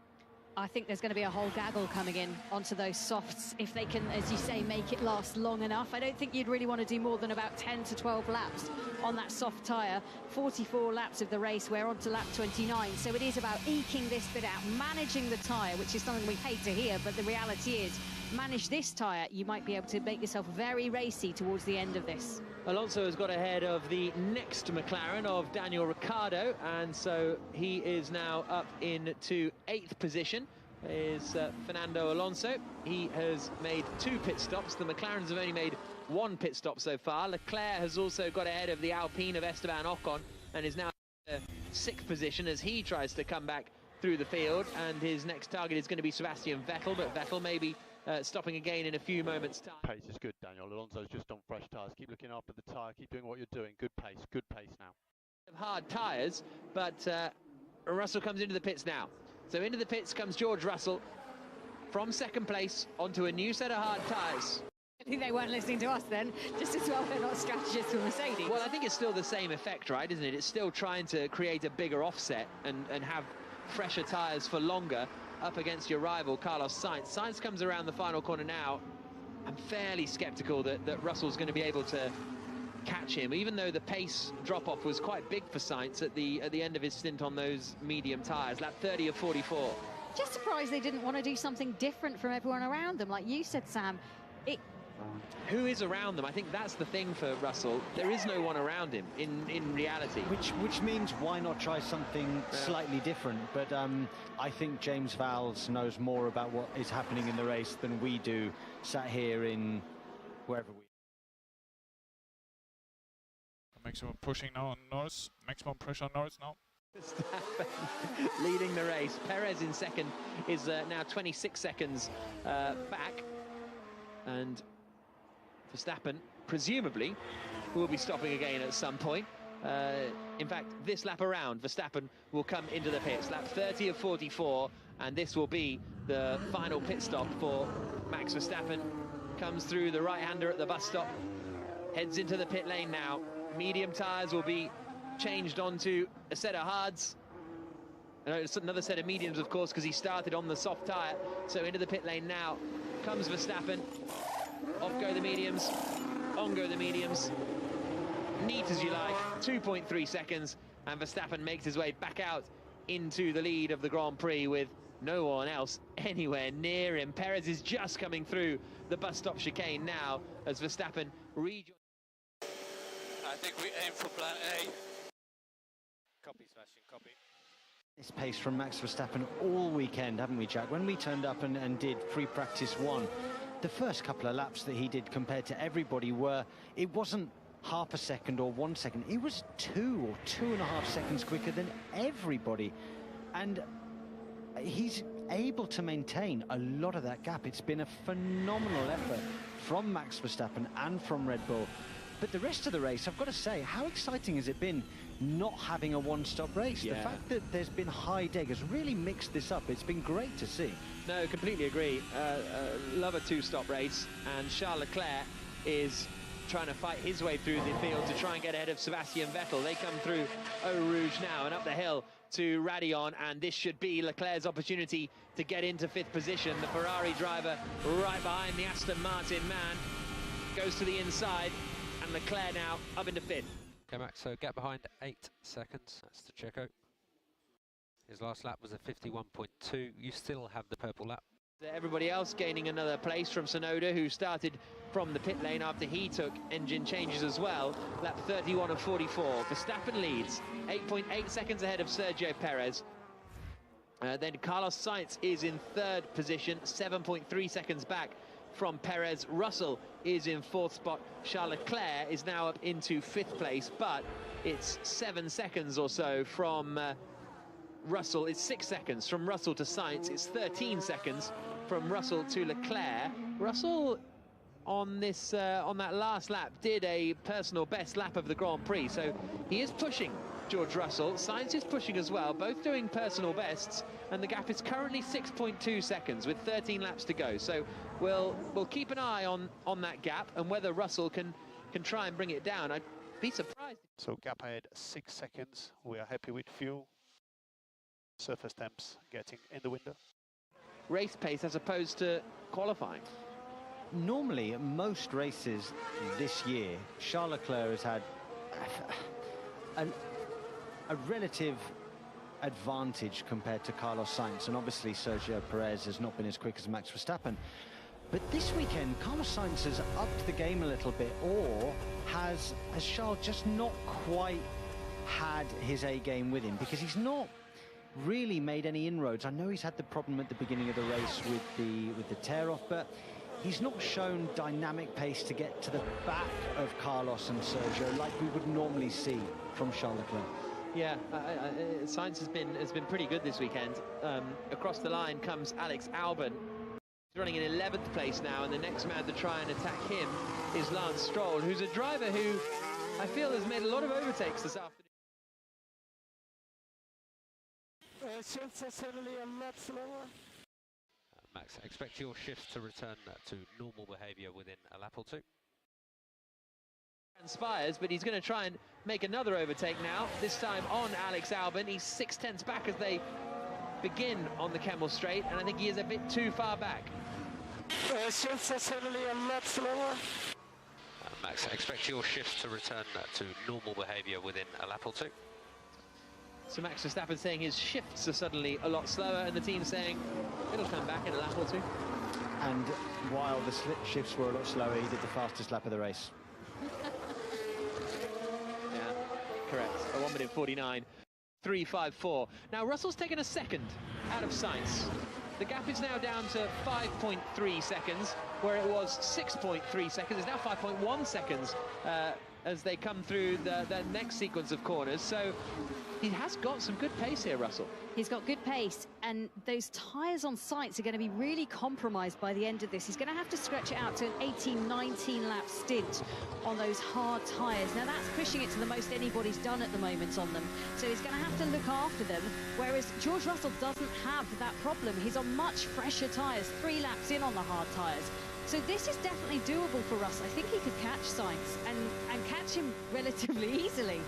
I think there's going to be a whole gaggle coming in onto those softs if they can, as you say, make it last long enough. I don't think you'd really want to do more than about 10 to 12 laps on that soft tyre. 44 laps of the race, we're on to lap 29. So it is about eking this bit out, managing the tyre, which is something we hate to hear, but the reality is, manage this tyre, you might be able to make yourself very racy towards the end of this. Alonso has got ahead of the next McLaren of Daniel Ricciardo, and so he is now up into 8th position. Is Fernando Alonso. He has made 2 pit stops. The McLarens have only made 1 pit stop so far. Leclerc has also got ahead of the Alpine of Esteban Ocon and is now in 6th position as he tries to come back through the field, and his next target is going to be Sebastian Vettel, but Vettel may be stopping again in a few moments' time. Pace is good, Daniel. Alonso's just on fresh tyres. Keep looking after the tyre. Keep doing what you're doing. Good pace now. Hard tyres, but Russell comes into the pits now. So into the pits comes George Russell from 2nd place onto a new set of hard tyres. I think they weren't listening to us then, just as well they're not strategists for Mercedes. Well, I think it's still the same effect, right, isn't it? It's still trying to create a bigger offset and have fresher tyres for longer up against your rival, Carlos Sainz. Sainz comes around the final corner now. I'm fairly sceptical that Russell's going to be able to catch him, even though the pace drop-off was quite big for Sainz at the end of his stint on those medium tyres, lap 30 of 44. Just surprised they didn't want to do something different from everyone around them. Like you said, Sam, who is around them? I think that's the thing for Russell. There is no one around him in reality. Which means why not try something slightly different? But I think James Vowles knows more about what is happening in the race than we do, sat here in wherever we... Maximum pushing now on Norris. Maximum pressure on Norris now. Verstappen leading the race. Perez in second is now 26 seconds back. And Verstappen, presumably, will be stopping again at some point. In fact, this lap around, Verstappen will come into the pits. Lap 30 of 44, and this will be the final pit stop for Max Verstappen. Comes through the right-hander at the bus stop, heads into the pit lane now. Medium tyres will be changed onto a set of hards. It's another set of mediums, of course, because he started on the soft tyre. So into the pit lane now comes Verstappen. Off go the mediums, on go the mediums. Neat as you like, 2.3 seconds, and Verstappen makes his way back out into the lead of the Grand Prix with no one else anywhere near him. Perez is just coming through the bus stop chicane now as Verstappen rejoins. I think we aim for plan A. Copy, Sebastian, copy. This pace from Max Verstappen all weekend, haven't we, Jack? When we turned up and did free practice 1, the first couple of laps that he did compared to everybody it wasn't half a second or 1 second, it was 2 or 2.5 seconds quicker than everybody. And he's able to maintain a lot of that gap. It's been a phenomenal effort from Max Verstappen and from Red Bull. But the rest of the race, I've got to say, how exciting has it been not having a one-stop race? Yeah. The fact that there's been high deg has really mixed this up. It's been great to see. No, completely agree. Love a two-stop race, and Charles Leclerc is trying to fight his way through the field to try and get ahead of Sebastian Vettel. They come through Eau Rouge now and up the hill to Radillon, and this should be Leclerc's opportunity to get into 5th position. The Ferrari driver right behind the Aston Martin man goes to the inside, and Leclerc now up into 5th. Okay, Max, so gap behind 8 seconds. That's to Checo. His last lap was a 51.2. You still have the purple lap. Everybody else gaining another place from Tsunoda, who started from the pit lane after he took engine changes as well. Lap 31 of 44. Verstappen leads 8.8 seconds ahead of Sergio Perez. Then Carlos Sainz is in 3rd position, 7.3 seconds back from Perez. Russell is in 4th spot. Charles Leclerc is now up into 5th place, but it's 7 seconds or so from Russell. It's 6 seconds from Russell to Sainz. It's 13 seconds from Russell to Leclerc. Russell on this on that last lap did a personal best lap of the Grand Prix, so he is pushing George Russell. Sainz is pushing as well, both doing personal bests, and the gap is currently 6.2 seconds with 13 laps to go. So we'll keep an eye on that gap and whether Russell can try and bring it down. I'd be surprised. So gap ahead 6 seconds. We are happy with fuel. Surface temps getting in the window. Race pace as opposed to qualifying. Normally, at most races this year, Charles Leclerc has had a relative advantage compared to Carlos Sainz, and obviously Sergio Perez has not been as quick as Max Verstappen. But this weekend, Carlos Sainz has upped the game a little bit, or has Charles just not quite had his A game with him, because he's not really made any inroads. I know he's had the problem at the beginning of the race with the tear-off, but he's not shown dynamic pace to get to the back of Carlos and Sergio like we would normally see from Charles Leclerc. Yeah, Sainz has been pretty good this weekend. Across the line comes Alex Albon. He's running in 11th place now, and the next man to try and attack him is Lance Stroll, who's a driver who I feel has made a lot of overtakes this afternoon. Shifts are suddenly a lot slower. Max, expect your shifts to return to normal behaviour within a lap or 2. Transpires, but he's going to try and make another overtake now, this time on Alex Albon. He's 6/10 back as they begin on the Kemmel Straight, and I think he is a bit too far back. Shifts are suddenly a lot slower. Max, expect your shifts to return to normal behaviour within a lap or 2. So Max Verstappen saying his shifts are suddenly a lot slower, and the team saying it'll come back in a lap or 2. And while the shifts were a lot slower, he did the fastest lap of the race. Yeah, correct. A 1 minute 49, 3.54. Now Russell's taken a second out of Sainz. The gap is now down to 5.3 seconds, where it was 6.3 seconds. It's now 5.1 seconds as they come through the next sequence of corners. So he has got some good pace here, Russell. He's got good pace, and those tyres on Sainz are going to be really compromised by the end of this. He's going to have to stretch it out to an 18, 19 lap stint on those hard tyres. Now that's pushing it to the most anybody's done at the moment on them. So he's going to have to look after them, whereas George Russell doesn't have that problem. He's on much fresher tyres, 3 laps in on the hard tyres. So this is definitely doable for Russ. I think he could catch Sainz and catch him relatively easily.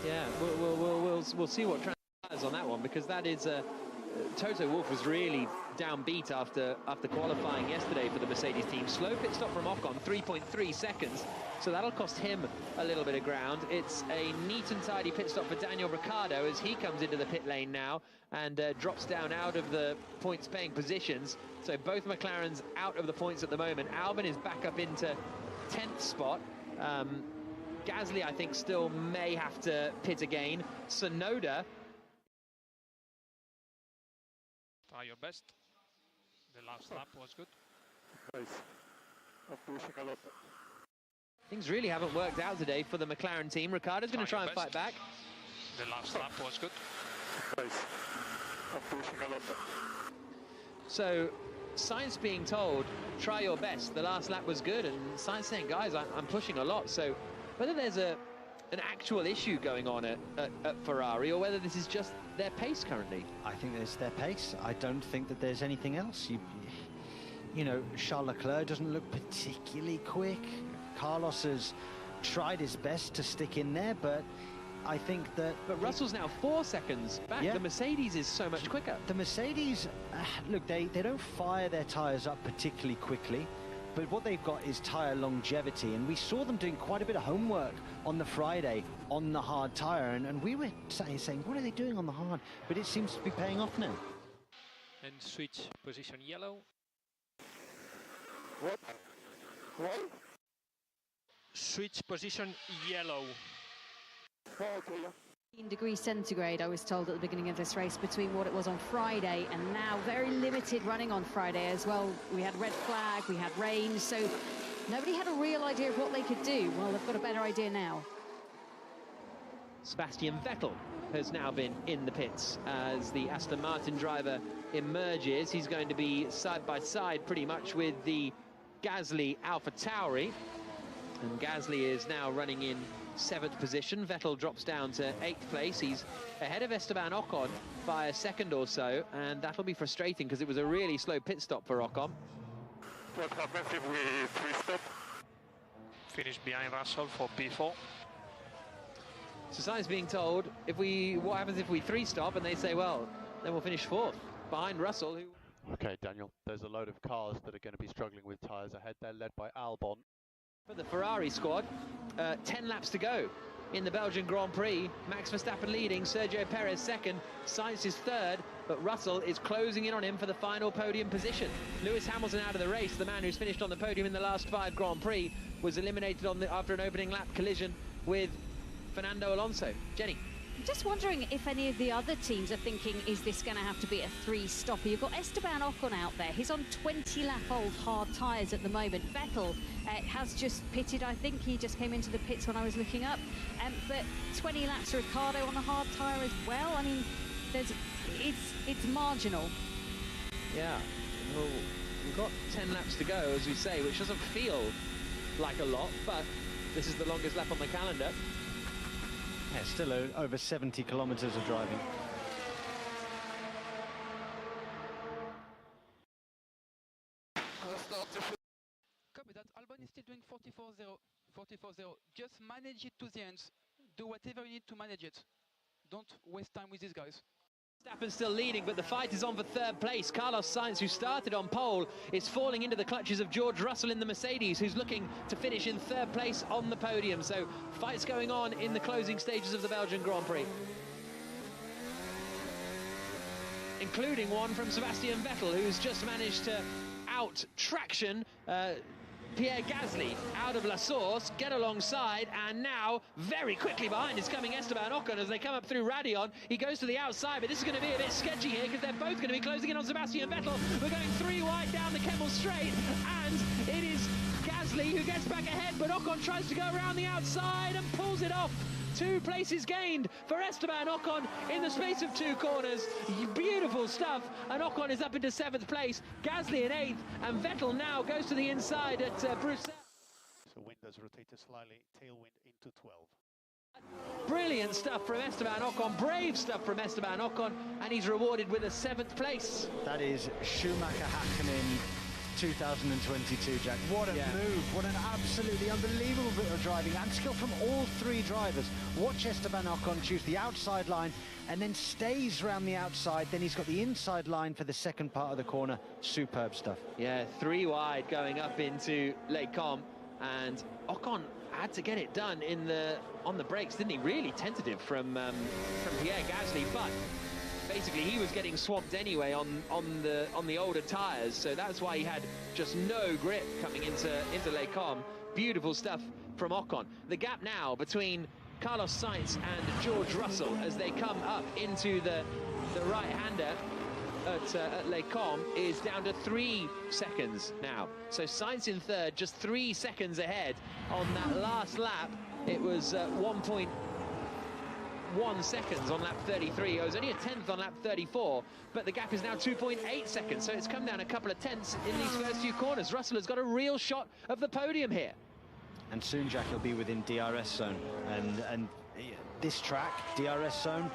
Yeah, we'll see what transpires on that one, because that is Toto Wolff was really downbeat after qualifying yesterday for the Mercedes team. Slow pit stop from Ocon, 3.3 seconds, so that'll cost him a little bit of ground. It's a neat and tidy pit stop for Daniel Ricciardo as he comes into the pit lane now and drops down out of the points-paying positions. So both McLarens out of the points at the moment. Albon is back up into 10th spot. Gasly, I think, still may have to pit again. Tsunoda. Try your best. The last lap was good. Nice. I'm pushing a lot. Things really haven't worked out today for the McLaren team. Ricciardo's going to try and fight back. The last lap was good. Nice. I'm pushing a lot. So Sainz being told, try your best. The last lap was good, and Sainz saying, guys, I'm pushing a lot. So whether there's an actual issue going on at Ferrari, or whether this is just their pace currently. I think it's their pace. I don't think that there's anything else. You know, Charles Leclerc doesn't look particularly quick. Carlos has tried his best to stick in there, but I think that... But Russell's now 4 seconds back. Yeah. The Mercedes is so much quicker. The Mercedes, look, they don't fire their tyres up particularly quickly, but what they've got is tyre longevity, and we saw them doing quite a bit of homework on the Friday on the hard tyre, and we were saying, what are they doing on the hard? But it seems to be paying off now. And switch position yellow. What? What? Switch position yellow. Oh, okay, yeah. 15 degrees centigrade, I was told at the beginning of this race, between what it was on Friday and now. Very limited running on Friday as well. We had red flag, we had rain, so nobody had a real idea of what they could do. Well, they've got a better idea now. Sebastian Vettel has now been in the pits as the Aston Martin driver emerges. He's going to be side by side pretty much with the Gasly AlphaTauri, and Gasly is now running in 7th position. Vettel drops down to 8th place. He's ahead of Esteban Ocon by a second or so, and that'll be frustrating because it was a really slow pit stop for Ocon. What happens if we 3-stop? Finish behind Russell for P4. So Sainz being told, what happens if we 3-stop, and they say, well, then we'll finish 4th behind Russell. Okay, Daniel, there's a load of cars that are going to be struggling with tyres ahead. They're led by Albon. For the Ferrari squad, 10 laps to go in the Belgian Grand Prix. Max Verstappen leading, Sergio Perez second, Sainz is third, but Russell is closing in on him for the final podium position. Lewis Hamilton out of the race, the man who's finished on the podium in the last 5 Grand Prix, was eliminated after an opening lap collision with Fernando Alonso. Jenny. I'm just wondering if any of the other teams are thinking, is this going to have to be a 3-stopper? You've got Esteban Ocon out there. He's on 20-lap-old hard tyres at the moment. Vettel has just pitted. I think he just came into the pits when I was looking up. But 20 laps, Ricciardo on a hard tyre as well. I mean, it's marginal. Yeah. Well, we've got 10 laps to go, as we say, which doesn't feel like a lot, but this is the longest lap on the calendar. Yeah, still over 70 kilometres of driving. Copy that. Albon is still doing 44.0. 44.0. Just manage it to the end. Do whatever you need to manage it. Don't waste time with these guys. Verstappen's still leading, but the fight is on for 3rd place. Carlos Sainz, who started on pole, is falling into the clutches of George Russell in the Mercedes, who's looking to finish in 3rd place on the podium. So fights going on in the closing stages of the Belgian Grand Prix, including one from Sebastian Vettel, who's just managed to out-traction Pierre Gasly out of La Source, get alongside, and now very quickly behind is coming Esteban Ocon as they come up through Radion. He goes to the outside, but this is going to be a bit sketchy here because they're both going to be closing in on Sebastian Vettel. We're going 3 wide down the Kemmel Straight, and it is Gasly Gasly, who gets back ahead, but Ocon tries to go around the outside and pulls it off. 2 places gained for Esteban Ocon in the space of 2 corners. Beautiful stuff, and Ocon is up into 7th place. Gasly in 8th, and Vettel now goes to the inside at Bruxelles. So wind has rotated slightly, tailwind into 12. Brilliant stuff from Esteban Ocon, brave stuff from Esteban Ocon, and he's rewarded with a 7th place. That is Schumacher-Hakkinen 2022, Jack. What a move, what an absolutely unbelievable bit of driving and skill from all 3 drivers. Watch Esteban Ocon choose the outside line and then stays around the outside. Then he's got the inside line for the second part of the corner. Superb stuff. Yeah, 3 wide going up into Les Combes, and Ocon had to get it done on the brakes, didn't he? Really tentative from Pierre Gasly, but basically he was getting swamped anyway on the older tyres, so that's why he had just no grip coming into Les Combes. Beautiful stuff from Ocon. The gap now between Carlos Sainz and George Russell as they come up into the right-hander at Les Combes is down to 3 seconds now. So Sainz in 3rd, just 3 seconds ahead on that last lap. It was 1.1 seconds on lap 33. It was only a 10th on lap 34, but the gap is now 2.8 seconds. So it's come down a couple of tenths in these first few corners. Russell has got a real shot of the podium here. And soon, Jack, he'll be within DRS zone. And this track, DRS zone,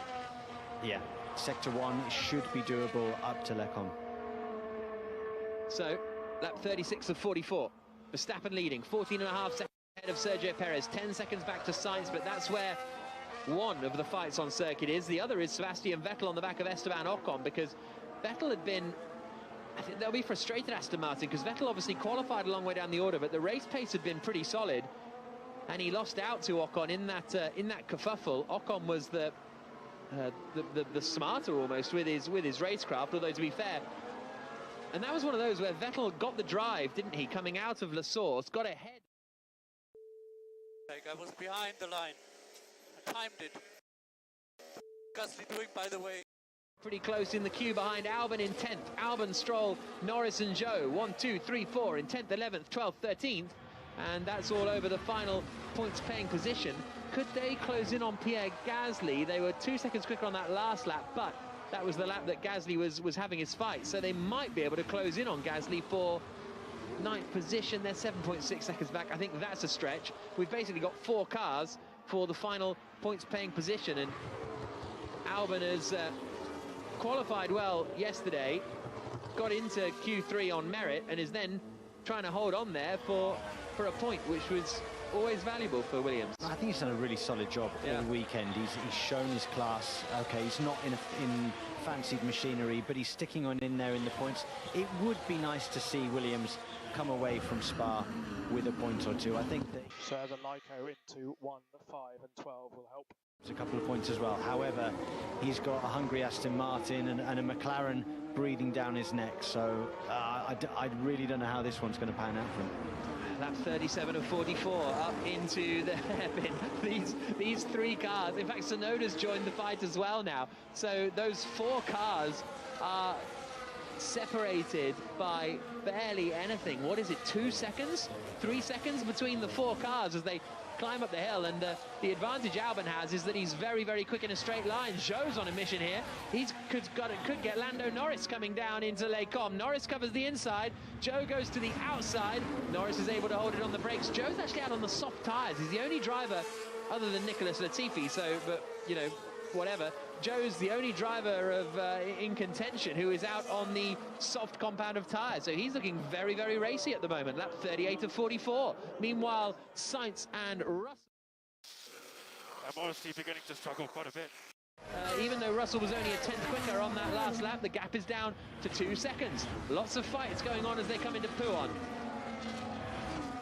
yeah. Sector 1 should be doable up to Les Combes. So, lap 36 of 44. Verstappen leading, 14.5 seconds ahead of Sergio Perez, 10 seconds back to Sainz, but that's where one of the fights on circuit is. The other is Sebastian Vettel on the back of Esteban Ocon, because Vettel had been... I think they'll be frustrated, Aston Martin, because Vettel obviously qualified a long way down the order, but the race pace had been pretty solid, and he lost out to Ocon in that kerfuffle. Ocon was the smarter almost with his racecraft, although to be fair, and that was one of those where Vettel got the drive, didn't he, coming out of La Source, got ahead. I was behind the line, I timed it. Gasly doing, by the way. Pretty close in the queue behind Albon in 10th. Albon, Stroll, Norris and Zhou, 1, 2, 3, 4 in 10th, 11th, 12th, 13th, and that's all over the final points paying position. Could they close in on Pierre Gasly? They were 2 seconds quicker on that last lap, but that was the lap that Gasly was having his fight, so they might be able to close in on Gasly for 9th position. They're 7.6 seconds back. I think that's a stretch. We've basically got 4 cars for the final points paying position, and Albon has qualified well yesterday, got into Q3 on merit, and is then trying to hold on there for a point, which was always valuable for Williams. I think he's done a really solid job all weekend. He's shown his class. Okay, he's not in fancied machinery, but he's sticking on in there in the points. It would be nice to see Williams come away from Spa with a point or two. I think that... So the Lyco into 1, 5 and 12 will help. A couple of points as well. However, he's got a hungry Aston Martin and a McLaren breathing down his neck. So I really don't know how this one's going to pan out for him. Lap 37 of 44 up into the hairpin. These 3 cars. In fact, Tsunoda's joined the fight as well now. So those 4 cars are separated by barely anything. What is it, 2 seconds? 3 seconds between the 4 cars as they climb up the hill, and the advantage Albon has is that he's very, very quick in a straight line. Zhou's on a mission here. He's could get Lando Norris coming down into Les Combes. Norris covers the inside. Zhou goes to the outside. Norris is able to hold it on the brakes. Zhou's actually out on the soft tyres. He's the only driver other than Nicholas Latifi, so, but, you know, whatever. Zhou's the only driver of in contention who is out on the soft compound of tyres, so he's looking very, very racy at the moment. Lap 38 of 44. Meanwhile, Sainz and Russell... I'm honestly beginning to struggle quite a bit. Even though Russell was only a 10th quicker on that last lap, the gap is down to 2 seconds. Lots of fights going on as they come into Pouhon.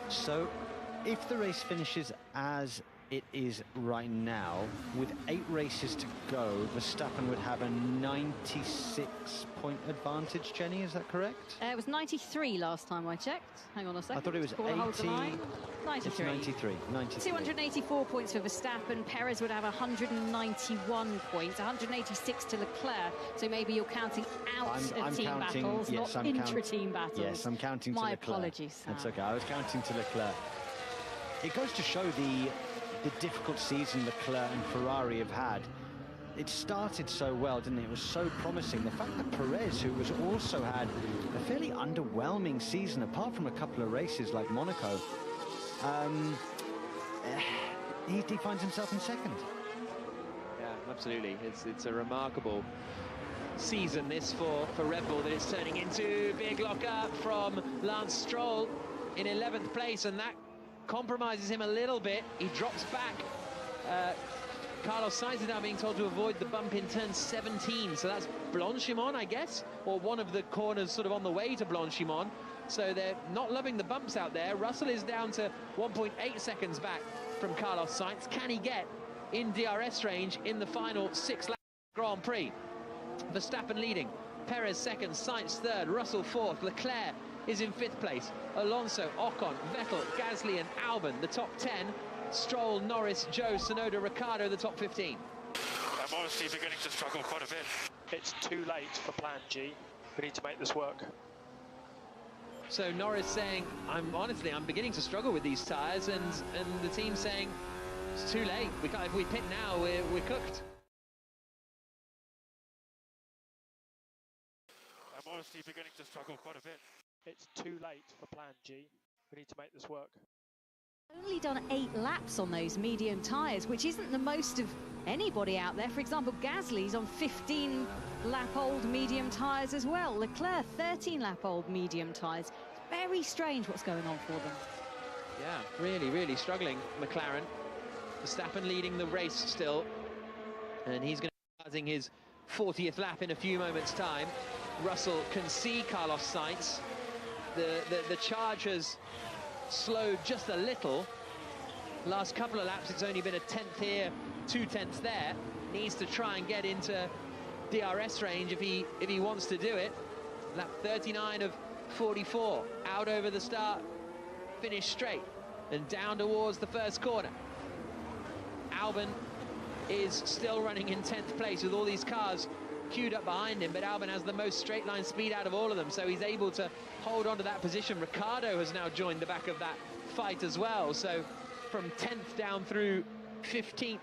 So, if the race finishes as it is right now, with 8 races to go, Verstappen would have a 96-point advantage. Jenny, is that correct? It was 93 last time I checked. Hang on a second. I thought it was 80. 93. It's 93. 284 points for Verstappen. Perez would have 191 points, 186 to Leclerc. So maybe you're counting out of team battles, not intra-team battles. Yes, I'm counting to Leclerc. My apologies, Sam. That's okay. I was counting to Leclerc. It goes to show the difficult season Leclerc and Ferrari have had. It started so well, didn't it? It was so promising. The fact that Perez, who was also had a fairly underwhelming season, apart from a couple of races like Monaco, he finds himself in second. Yeah, absolutely. It's a remarkable season this for Red Bull that it's turning into. Big lock-up from Lance Stroll in 11th place, and that compromises him a little bit. He drops back. Carlos Sainz is now being told to avoid the bump in turn 17, so that's Blanchimont, I guess, or one of the corners sort of on the way to Blanchimont. So they're not loving the bumps out there. Russell is down to 1.8 seconds back from Carlos Sainz. Can he get in DRS range in the final 6 laps Grand Prix? Verstappen leading, Perez second, Sainz third, Russell fourth, Leclerc is in 5th place. Alonso, Ocon, Vettel, Gasly and Albon, the top 10. Stroll, Norris, Joe, Tsunoda, Ricciardo, the top 15. I'm honestly beginning to struggle quite a bit. It's too late for Plan G. We need to make this work. So Norris saying, I'm beginning to struggle with these tyres, and the team saying, it's too late. We can't, if we pit now, we're cooked. I'm honestly beginning to struggle quite a bit. It's too late for Plan G. We need to make this work. Only done 8 laps on those medium tyres, which isn't the most of anybody out there. For example, Gasly's on 15-lap-old medium tyres as well. Leclerc, 13-lap-old medium tyres. It's very strange what's going on for them. Yeah, really, really struggling, McLaren. Verstappen leading the race still, and he's going to be starting his 40th lap in a few moments' time. Russell can see Carlos Sainz. The charge has slowed just a little. Last couple of laps, it's only been a 10th here, 2 tenths there. Needs to try and get into DRS range if he wants to do it. Lap 39 of 44, out over the start, finish straight, and down towards the first corner. Albon is still running in 10th place with all these cars queued up behind him, but Albon has the most straight line speed out of all of them, so he's able to hold on to that position. Ricciardo has now joined the back of that fight as well, so from 10th down through 15th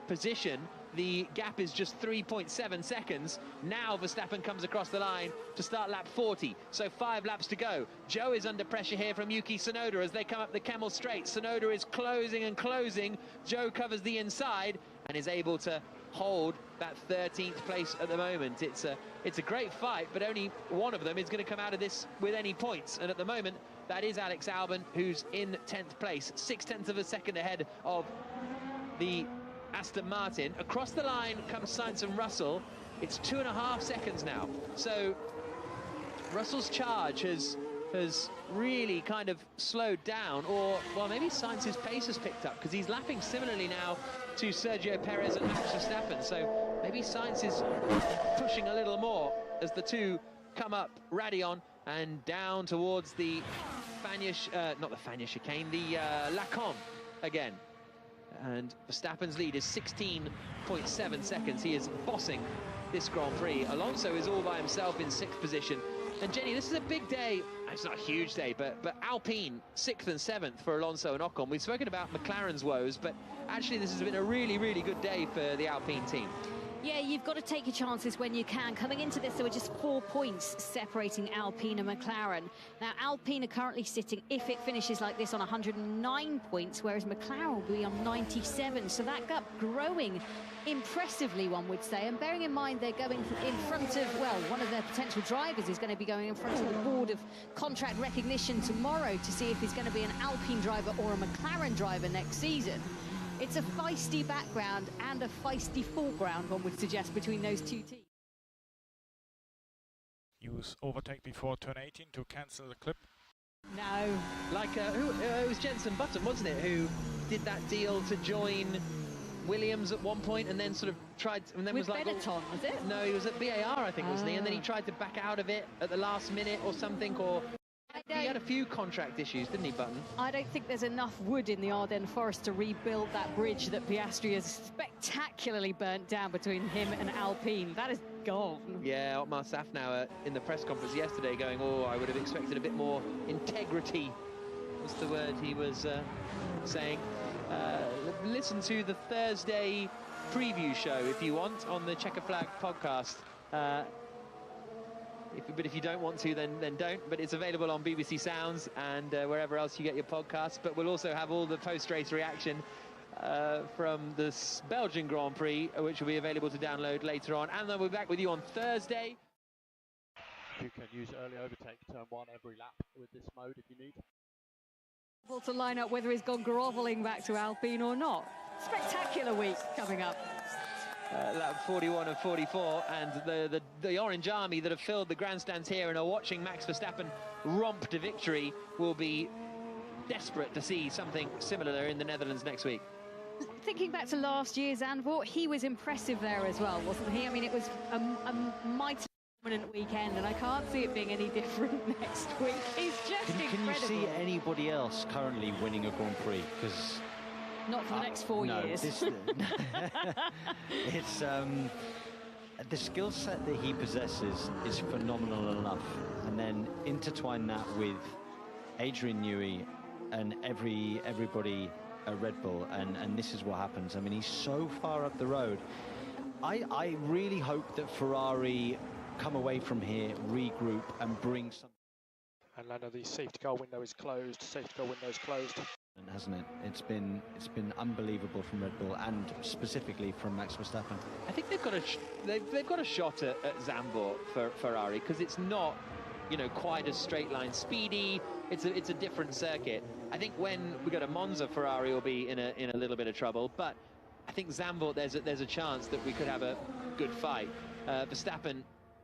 position, the gap is just 3.7 seconds. Now Verstappen comes across the line to start lap 40, so 5 laps to go. Joe is under pressure here from Yuki Tsunoda as they come up the Kemmel Straight. Tsunoda is closing and closing. Joe covers the inside and is able to hold that 13th place at the moment. It's a great fight, but only one of them is going to come out of this with any points, and at the moment that is Alex Albon, who's in 10th place, 0.6 of a second ahead of the Aston Martin. Across the line comes Sainz and Russell. It's 2.5 seconds now, so Russell's charge has really kind of slowed down, or well, maybe Sainz's pace has picked up because he's lapping similarly now to Sergio Perez and Max Verstappen, so maybe Sainz is pushing a little more as the two come up Radion and down towards the not the Fagnes chicane, the Lacombe again. And Verstappen's lead is 16.7 seconds. He is bossing this Grand Prix. Alonso is all by himself in 6th position. And Jenny, this is a big day. It's not a huge day, but Alpine 6th and 7th for Alonso and Ocon. We've spoken about McLaren's woes, but actually this has been a really, really good day for the Alpine team. Yeah, you've got to take your chances when you can. Coming into this, there were just 4 points separating Alpine and McLaren. Now, Alpine are currently sitting, if it finishes like this, on 109 points, whereas McLaren will be on 97. So that gap growing impressively, one would say. And bearing in mind they're going in front of, well, one of their potential drivers is going to be going in front of the board of contract recognition tomorrow to see if he's going to be an Alpine driver or a McLaren driver next season. It's a feisty background and a feisty foreground, one would suggest, between those two teams. Use overtake before turn 18 to cancel the clip. No. Like, it was Jenson Button, wasn't it, who did that deal to join Williams at one point, and then sort of tried, and then with was like, Benetton, was it? No, he was at BAR, I think, wasn't he? And then he tried to back out of it at the last minute or something, or he had a few contract issues, didn't he, Button? I don't think there's enough wood in the Ardennes forest to rebuild that bridge that Piastri has spectacularly burnt down between him and Alpine. That is gone. Yeah, Otmar Safnauer in the press conference yesterday going, oh, I would have expected a bit more integrity, was the word he was saying. Listen to the Thursday preview show if you want on the Checker Flag podcast. But if you don't want to, then don't. But it's available on BBC Sounds and wherever else you get your podcasts. But we'll also have all the post-race reaction from the Belgian Grand Prix, which will be available to download later on. And then we'll be back with you on Thursday. You can use early overtake turn 1 every lap with this mode if you need. To line up whether he's gone grovelling back to Alpine or not. Spectacular week coming up. Lap 41 and 44, and the Orange Army that have filled the grandstands here and are watching Max Verstappen romp to victory will be desperate to see something similar in the Netherlands next week. Thinking back to last year's Zandvoort, he was impressive there as well, wasn't he? I mean, it was a mighty dominant weekend, and I can't see it being any different next week. He's just incredible. Can you see anybody else currently winning a Grand Prix? Because not for the next 4 years. It's the skill set that he possesses is phenomenal enough, and then intertwine that with Adrian Newey and everybody at Red Bull, and this is what happens. I mean, he's so far up the road. I really hope that Ferrari come away from here, regroup, and bring some. And Lando, the safety car window is closed. Safety car window is closed. Hasn't it? It's been unbelievable from Red Bull, and specifically from Max Verstappen. I think they've got a shot at Zandvoort for Ferrari, because it's not, you know, quite as straight line speedy. It's a different circuit. I think when we go to Monza, Ferrari will be in a little bit of trouble. But I think Zandvoort, there's a chance that we could have a good fight. Verstappen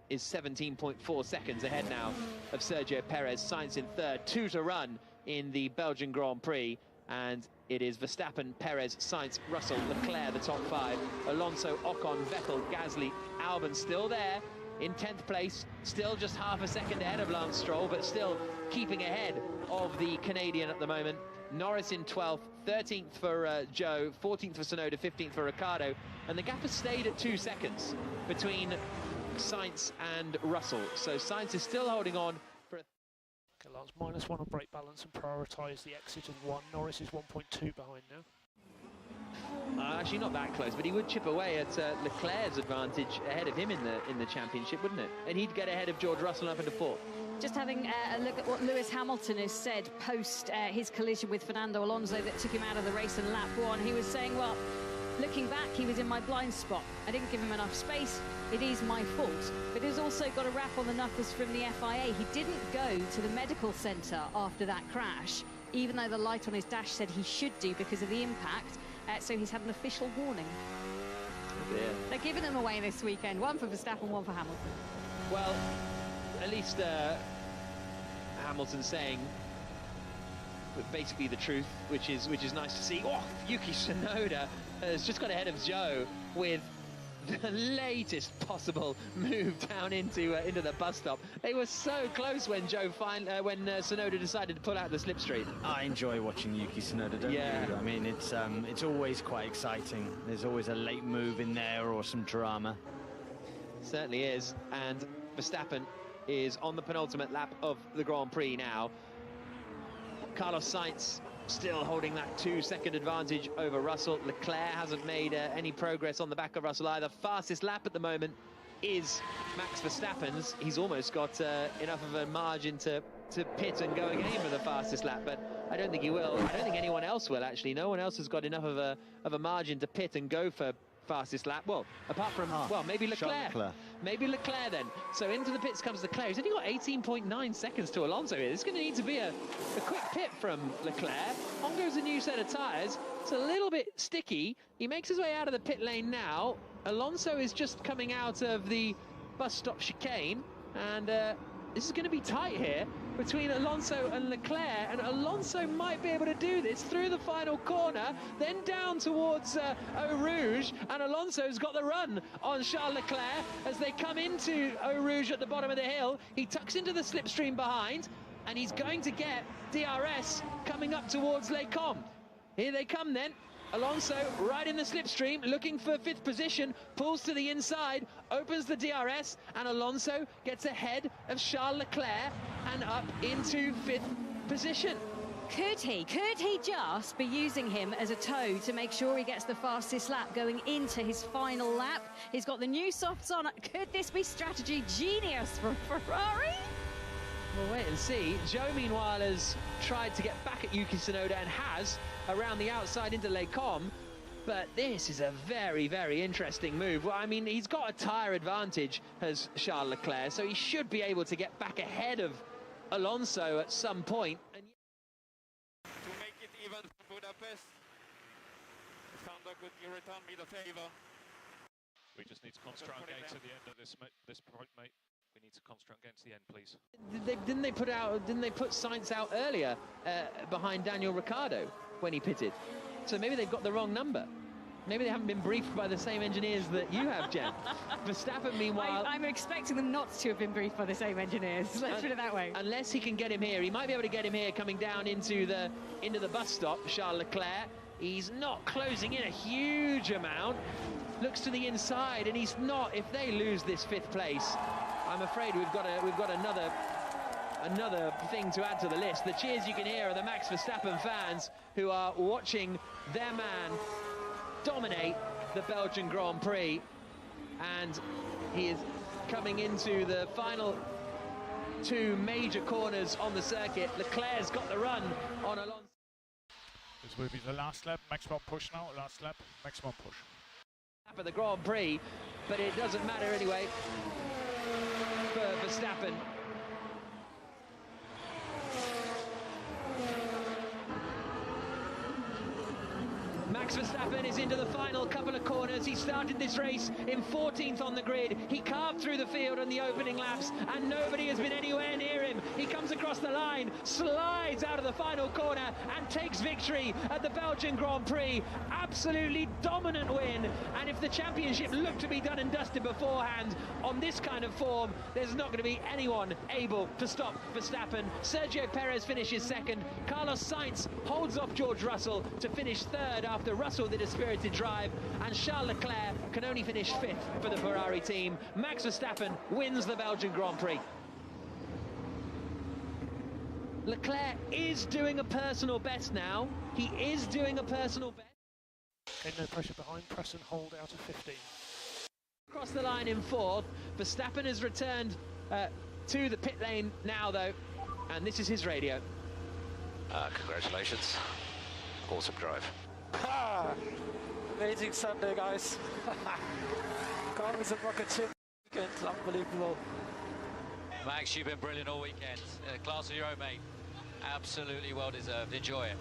is 17.4 seconds ahead now of Sergio Perez. Sainz in third, 2 to run in the Belgian Grand Prix, and it is Verstappen, Perez, Sainz, Russell, Leclerc, the top 5. Alonso, Ocon, Vettel, Gasly, Albon still there in 10th place, still just half a second ahead of Lance Stroll, but still keeping ahead of the Canadian at the moment. Norris in 12th, 13th for Zhou, 14th for Tsunoda, 15th for Ricciardo, and the gap has stayed at 2 seconds between Sainz and Russell. So Sainz is still holding on for a... Okay, Lance -1 on brake balance and prioritise the exit of 1. Norris is 1.2 behind now. Actually not that close, but he would chip away at Leclerc's advantage ahead of him in the championship, wouldn't it? And he'd get ahead of George Russell up into 4th. Just having a look at what Lewis Hamilton has said post his collision with Fernando Alonso that took him out of the race in lap 1. He was saying, well, looking back, he was in my blind spot. I didn't give him enough space. It is my fault. But he's also got a rap on the knuckles from the FIA. He didn't go to the medical centre after that crash, even though the light on his dash said he should do because of the impact. So he's had an official warning. Yeah. They're giving them away this weekend. 1 for Verstappen, 1 for Hamilton. Well, at least Hamilton saying basically the truth, which is nice to see. Oh, Yuki Tsunoda has just got ahead of Zhou with the latest possible move down into the bus stop. They were so close when Tsunoda decided to pull out the slipstream. I enjoy watching Yuki Tsunoda, don't you? I mean, it's always quite exciting. There's always a late move in there or some drama. Certainly is. And Verstappen is on the penultimate lap of the Grand Prix now. Carlos Sainz still holding that 2-second advantage over Russell. Leclerc hasn't made any progress on the back of Russell either. Fastest lap at the moment is Max Verstappen's. He's almost got enough of a margin to pit and go again for the fastest lap, but I don't think he will. I don't think anyone else will, actually. No one else has got enough of a margin to pit and go for fastest lap. Well, apart from, well, maybe Leclerc. Maybe Leclerc then. So into the pits comes Leclerc. He's only got 18.9 seconds to Alonso here. It's going to need to be a quick pit from Leclerc. On goes a new set of tyres. It's a little bit sticky. He makes his way out of the pit lane now. Alonso is just coming out of the bus stop chicane, and this is going to be tight here. between Alonso and Leclerc, and Alonso might be able to do this through the final corner, then down towards Eau Rouge, and Alonso's got the run on Charles Leclerc as they come into Eau Rouge at the bottom of the hill. He tucks into the slipstream behind, and he's going to get DRS coming up towards Les Combes. Here they come then. Alonso right in the slipstream, looking for 5th position, pulls to the inside, opens the DRS, and Alonso gets ahead of Charles Leclerc and up into 5th position. Could he just be using him as a tow to make sure he gets the fastest lap going into his final lap? He's got the new softs on. Could this be strategy genius from Ferrari? We'll wait and see. Joe, meanwhile, has tried to get back at Yuki Tsunoda and has around the outside into Les Combes. But this is a very, very interesting move. Well, I mean, he's got a tyre advantage, has Charles Leclerc, so he should be able to get back ahead of Alonso at some point. And to make it even for Budapest, Sandra, could you return me the favour? We just need to concentrate on getting to the end of this point, mate. We need to concentrate on getting to the end, please. Didn't they put Sainz out earlier behind Daniel Ricciardo when he pitted? So maybe they've got the wrong number. Maybe they haven't been briefed by the same engineers that you have, Jen. Verstappen, meanwhile... I'm expecting them not to have been briefed by the same engineers. Let's put it that way. Unless he can get him here. He might be able to get him here coming down into the bus stop, Charles Leclerc. He's not closing in a huge amount. Looks to the inside, and he's not. If they lose this 5th place, I'm afraid we've got another thing to add to the list. The cheers you can hear are the Max Verstappen fans who are watching their man dominate the Belgian Grand Prix, and he is coming into the final 2 major corners on the circuit. Leclerc's got the run on Alonso. This will be the last lap, maximum push now, last lap, maximum push. For the Grand Prix, but it doesn't matter anyway for Verstappen. Max Verstappen is into the final couple of corners. He started this race in 14th on the grid. He carved through the field on the opening laps, and nobody has been anywhere near him. He comes across the line, slides out of the final corner, and takes victory at the Belgian Grand Prix. Absolutely dominant win, and if the championship looked to be done and dusted beforehand, on this kind of form, there's not going to be anyone able to stop Verstappen. Sergio Perez finishes 2nd. Carlos Sainz holds off George Russell to finish 3rd after Russell did a spirited drive, and Charles Leclerc can only finish 5th for the Ferrari team. Max Verstappen wins the Belgian Grand Prix. Leclerc is doing a personal best now. He is doing a personal best. Okay, no pressure behind, press and hold out of 15. Across the line in 4th. Verstappen has returned to the pit lane now, though, and this is his radio. Congratulations. Awesome drive. Amazing Sunday, guys. Gone with a rocket ship. It's unbelievable. Max, you've been brilliant all weekend. Class of your own, mate. Absolutely well deserved. Enjoy it.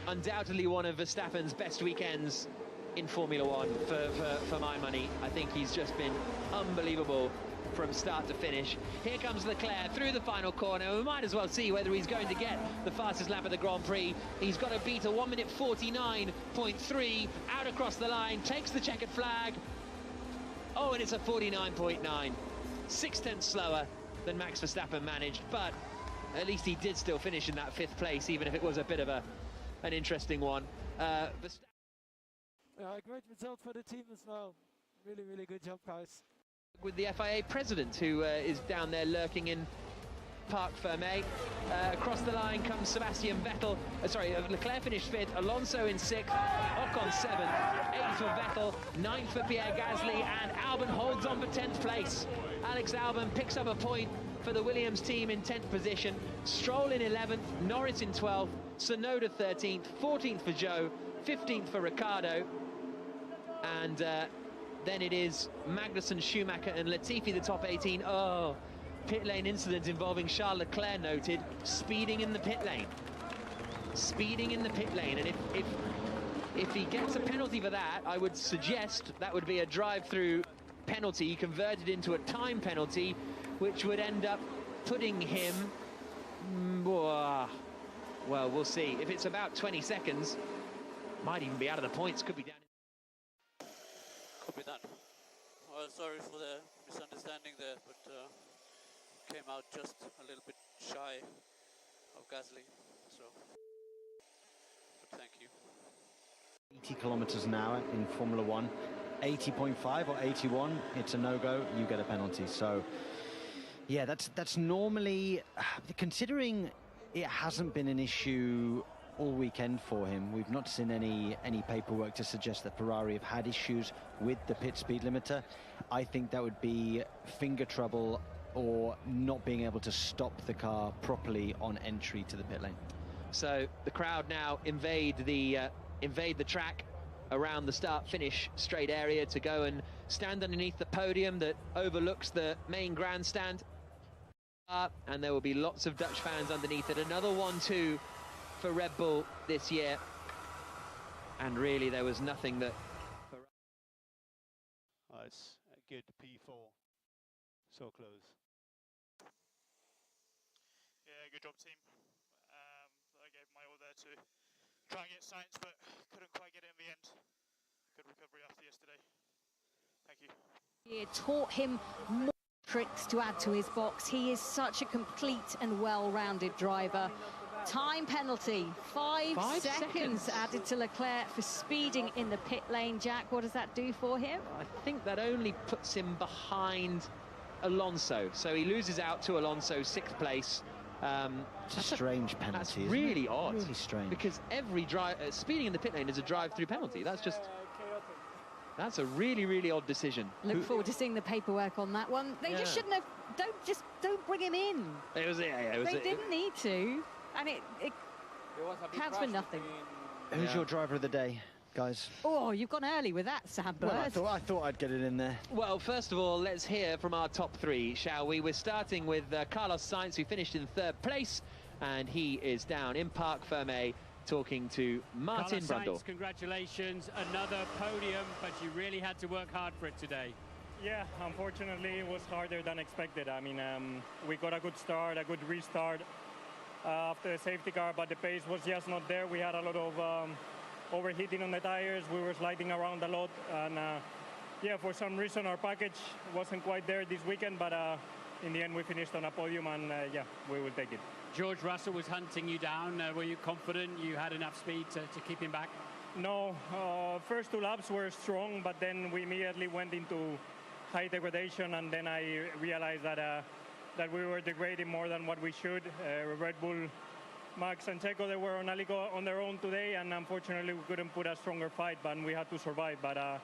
Undoubtedly one of Verstappen's best weekends in Formula One for my money. I think he's just been unbelievable from start to finish. Here comes Leclerc through the final corner. We might as well see whether he's going to get the fastest lap of the Grand Prix. He's got to beat a 1:49.3 out across the line, takes the checkered flag. Oh, and it's a 49.9. 6/10 slower than Max Verstappen managed, but at least he did still finish in that 5th place, even if it was a bit of an interesting one. Great result for the team as well. Really, really good job, guys. With the FIA president, who is down there lurking in Parc Fermé. Across the line comes Sebastian Vettel. Leclerc finished 5th, Alonso in 6th, Ocon 7th, 8th for Vettel, 9th for Pierre Gasly, and Albon holds on for 10th place. Alex Albon picks up a point for the Williams team in 10th position. Stroll in 11th, Norris in 12th, Tsunoda 13th, 14th for Joe, 15th for Ricciardo, and then it is Magnussen, Schumacher and Latifi, the top 18. Oh, pit lane incident involving Charles Leclerc noted. Speeding in the pit lane. Speeding in the pit lane. And if he gets a penalty for that, I would suggest that would be a drive-through penalty converted into a time penalty, which would end up putting him... well, we'll see. If it's about 20 seconds, might even be out of the points, could be down. Could be done. Well, sorry for the misunderstanding there, but came out just a little bit shy of Gasly, so, but thank you. 80 kilometers an hour in Formula One, 80.5 or 81, it's a no-go, you get a penalty. So, yeah, that's normally, considering it hasn't been an issue all weekend for him, we've not seen any paperwork to suggest that Ferrari have had issues with the pit speed limiter. I think that would be finger trouble or not being able to stop the car properly on entry to the pit lane. So the crowd now invade the track around the start-finish straight area to go and stand underneath the podium that overlooks the main grandstand. And there will be lots of Dutch fans underneath it. Another 1-2 for Red Bull this year. And really, there was nothing that... It's a good P4. So close. Yeah, good job, team. I gave my all there to try and get Sainz, but couldn't quite get it in the end. Good recovery after yesterday. Thank you. He taught him more tricks to add to his box. He is such a complete and well-rounded driver. Time penalty, 5 seconds added to Leclerc for speeding in the pit lane. Jack, what does that do for him? I think that only puts him behind Alonso. So he loses out to Alonso, 6th place. It's a strange penalty. That's really odd. Really strange. Because every speeding in the pit lane is a drive-through penalty. That's a really, really odd decision. Look forward to seeing the paperwork on that one. They just shouldn't have. Don't bring him in. They didn't need to, and it counts for nothing. Who's your driver of the day, guys? Oh, you've gone early with that, Sam Bird. Well, I thought I'd get it in there. Well, first of all, let's hear from our top three, shall we? We're starting with Carlos Sainz, who finished in 3rd place, and he is down in Parc Fermé talking to Martin Brundle. Sainz, congratulations, another podium, but you really had to work hard for it today. Yeah, unfortunately, it was harder than expected. I mean, we got a good start, a good restart after the safety car, but the pace was just not there. We had a lot of overheating on the tires. We were sliding around a lot, and yeah, for some reason our package wasn't quite there this weekend, but in the end we finished on a podium, and yeah, we will take it. George Russell was hunting you down. Were you confident you had enough speed to keep him back? No, first 2 laps were strong, but then we immediately went into high degradation, and then I realized that we were degrading more than what we should. Red Bull, Max and Checo, they were on their own today, and unfortunately we couldn't put a stronger fight, but we had to survive. But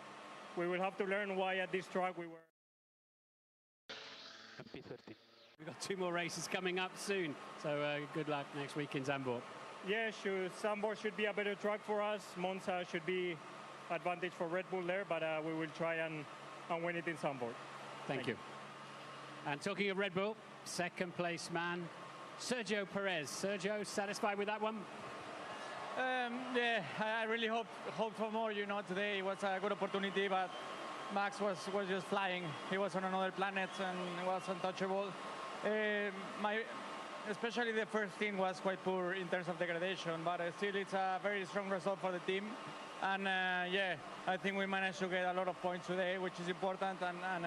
we will have to learn why at this track we were. We've got 2 more races coming up soon, so good luck next week in Zandvoort. Yeah, Zandvoort should be a better track for us. Monza should be advantage for Red Bull there, but we will try and win it in Zandvoort. Thank you. And talking of Red Bull, 2nd place man, Sergio Perez. Sergio, satisfied with that one? Yeah, I really hope for more. You know, today it was a good opportunity, but Max was just flying. He was on another planet and was untouchable. Especially the first thing was quite poor in terms of degradation, but still it's a very strong result for the team. And yeah, I think we managed to get a lot of points today, which is important, and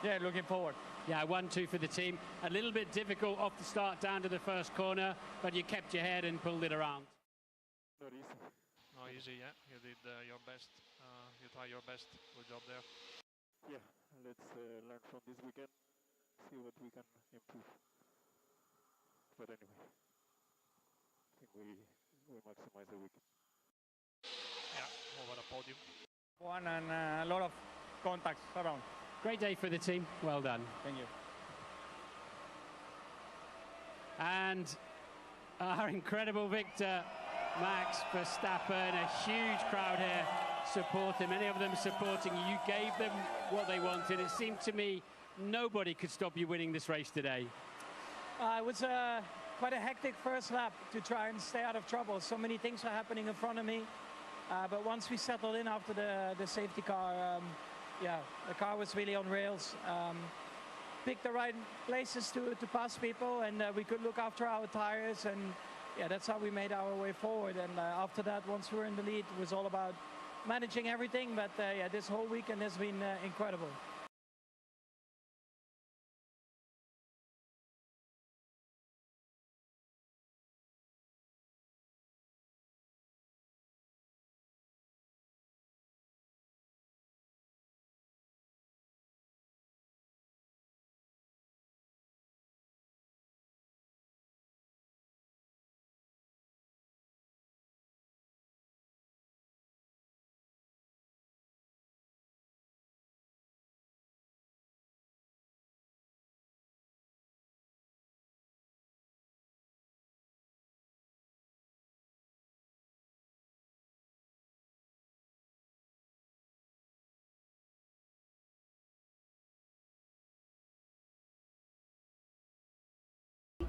yeah, looking forward. Yeah, 1-2 for the team. A little bit difficult off the start down to the first corner, but you kept your head and pulled it around. Not easy. Not easy, yeah. You did your best. You tried your best. Good job there. Yeah, let's learn from this weekend, see what we can improve. But anyway, I think we maximize the weekend. Yeah, over the podium. One and a lot of contacts around. Great day for the team. Well done. Thank you. And our incredible victor, Max Verstappen. A huge crowd here supporting. Many of them supporting you. You gave them what they wanted. It seemed to me nobody could stop you winning this race today. It was quite a hectic first lap to try and stay out of trouble. So many things were happening in front of me. But once we settled in after the safety car, yeah, the car was really on rails. picked the right places to pass people, and we could look after our tires, and yeah, that's how we made our way forward. And after that, once we were in the lead, it was all about managing everything. But yeah, this whole weekend has been incredible.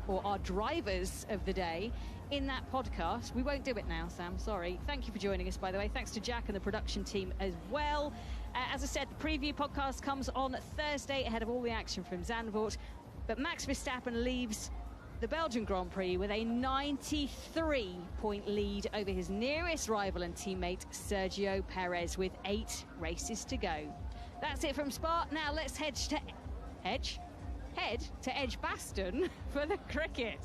Or our drivers of the day in that podcast. We won't do it now, Sam, sorry. Thank you for joining us, by the way. Thanks to Jack and the production team as well. As I said, the preview podcast comes on Thursday ahead of all the action from Zandvoort. But Max Verstappen leaves the Belgian Grand Prix with a 93-point lead over his nearest rival and teammate Sergio Perez with 8 races to go. That's it from Spa. Now let's head to Edgbaston for the cricket.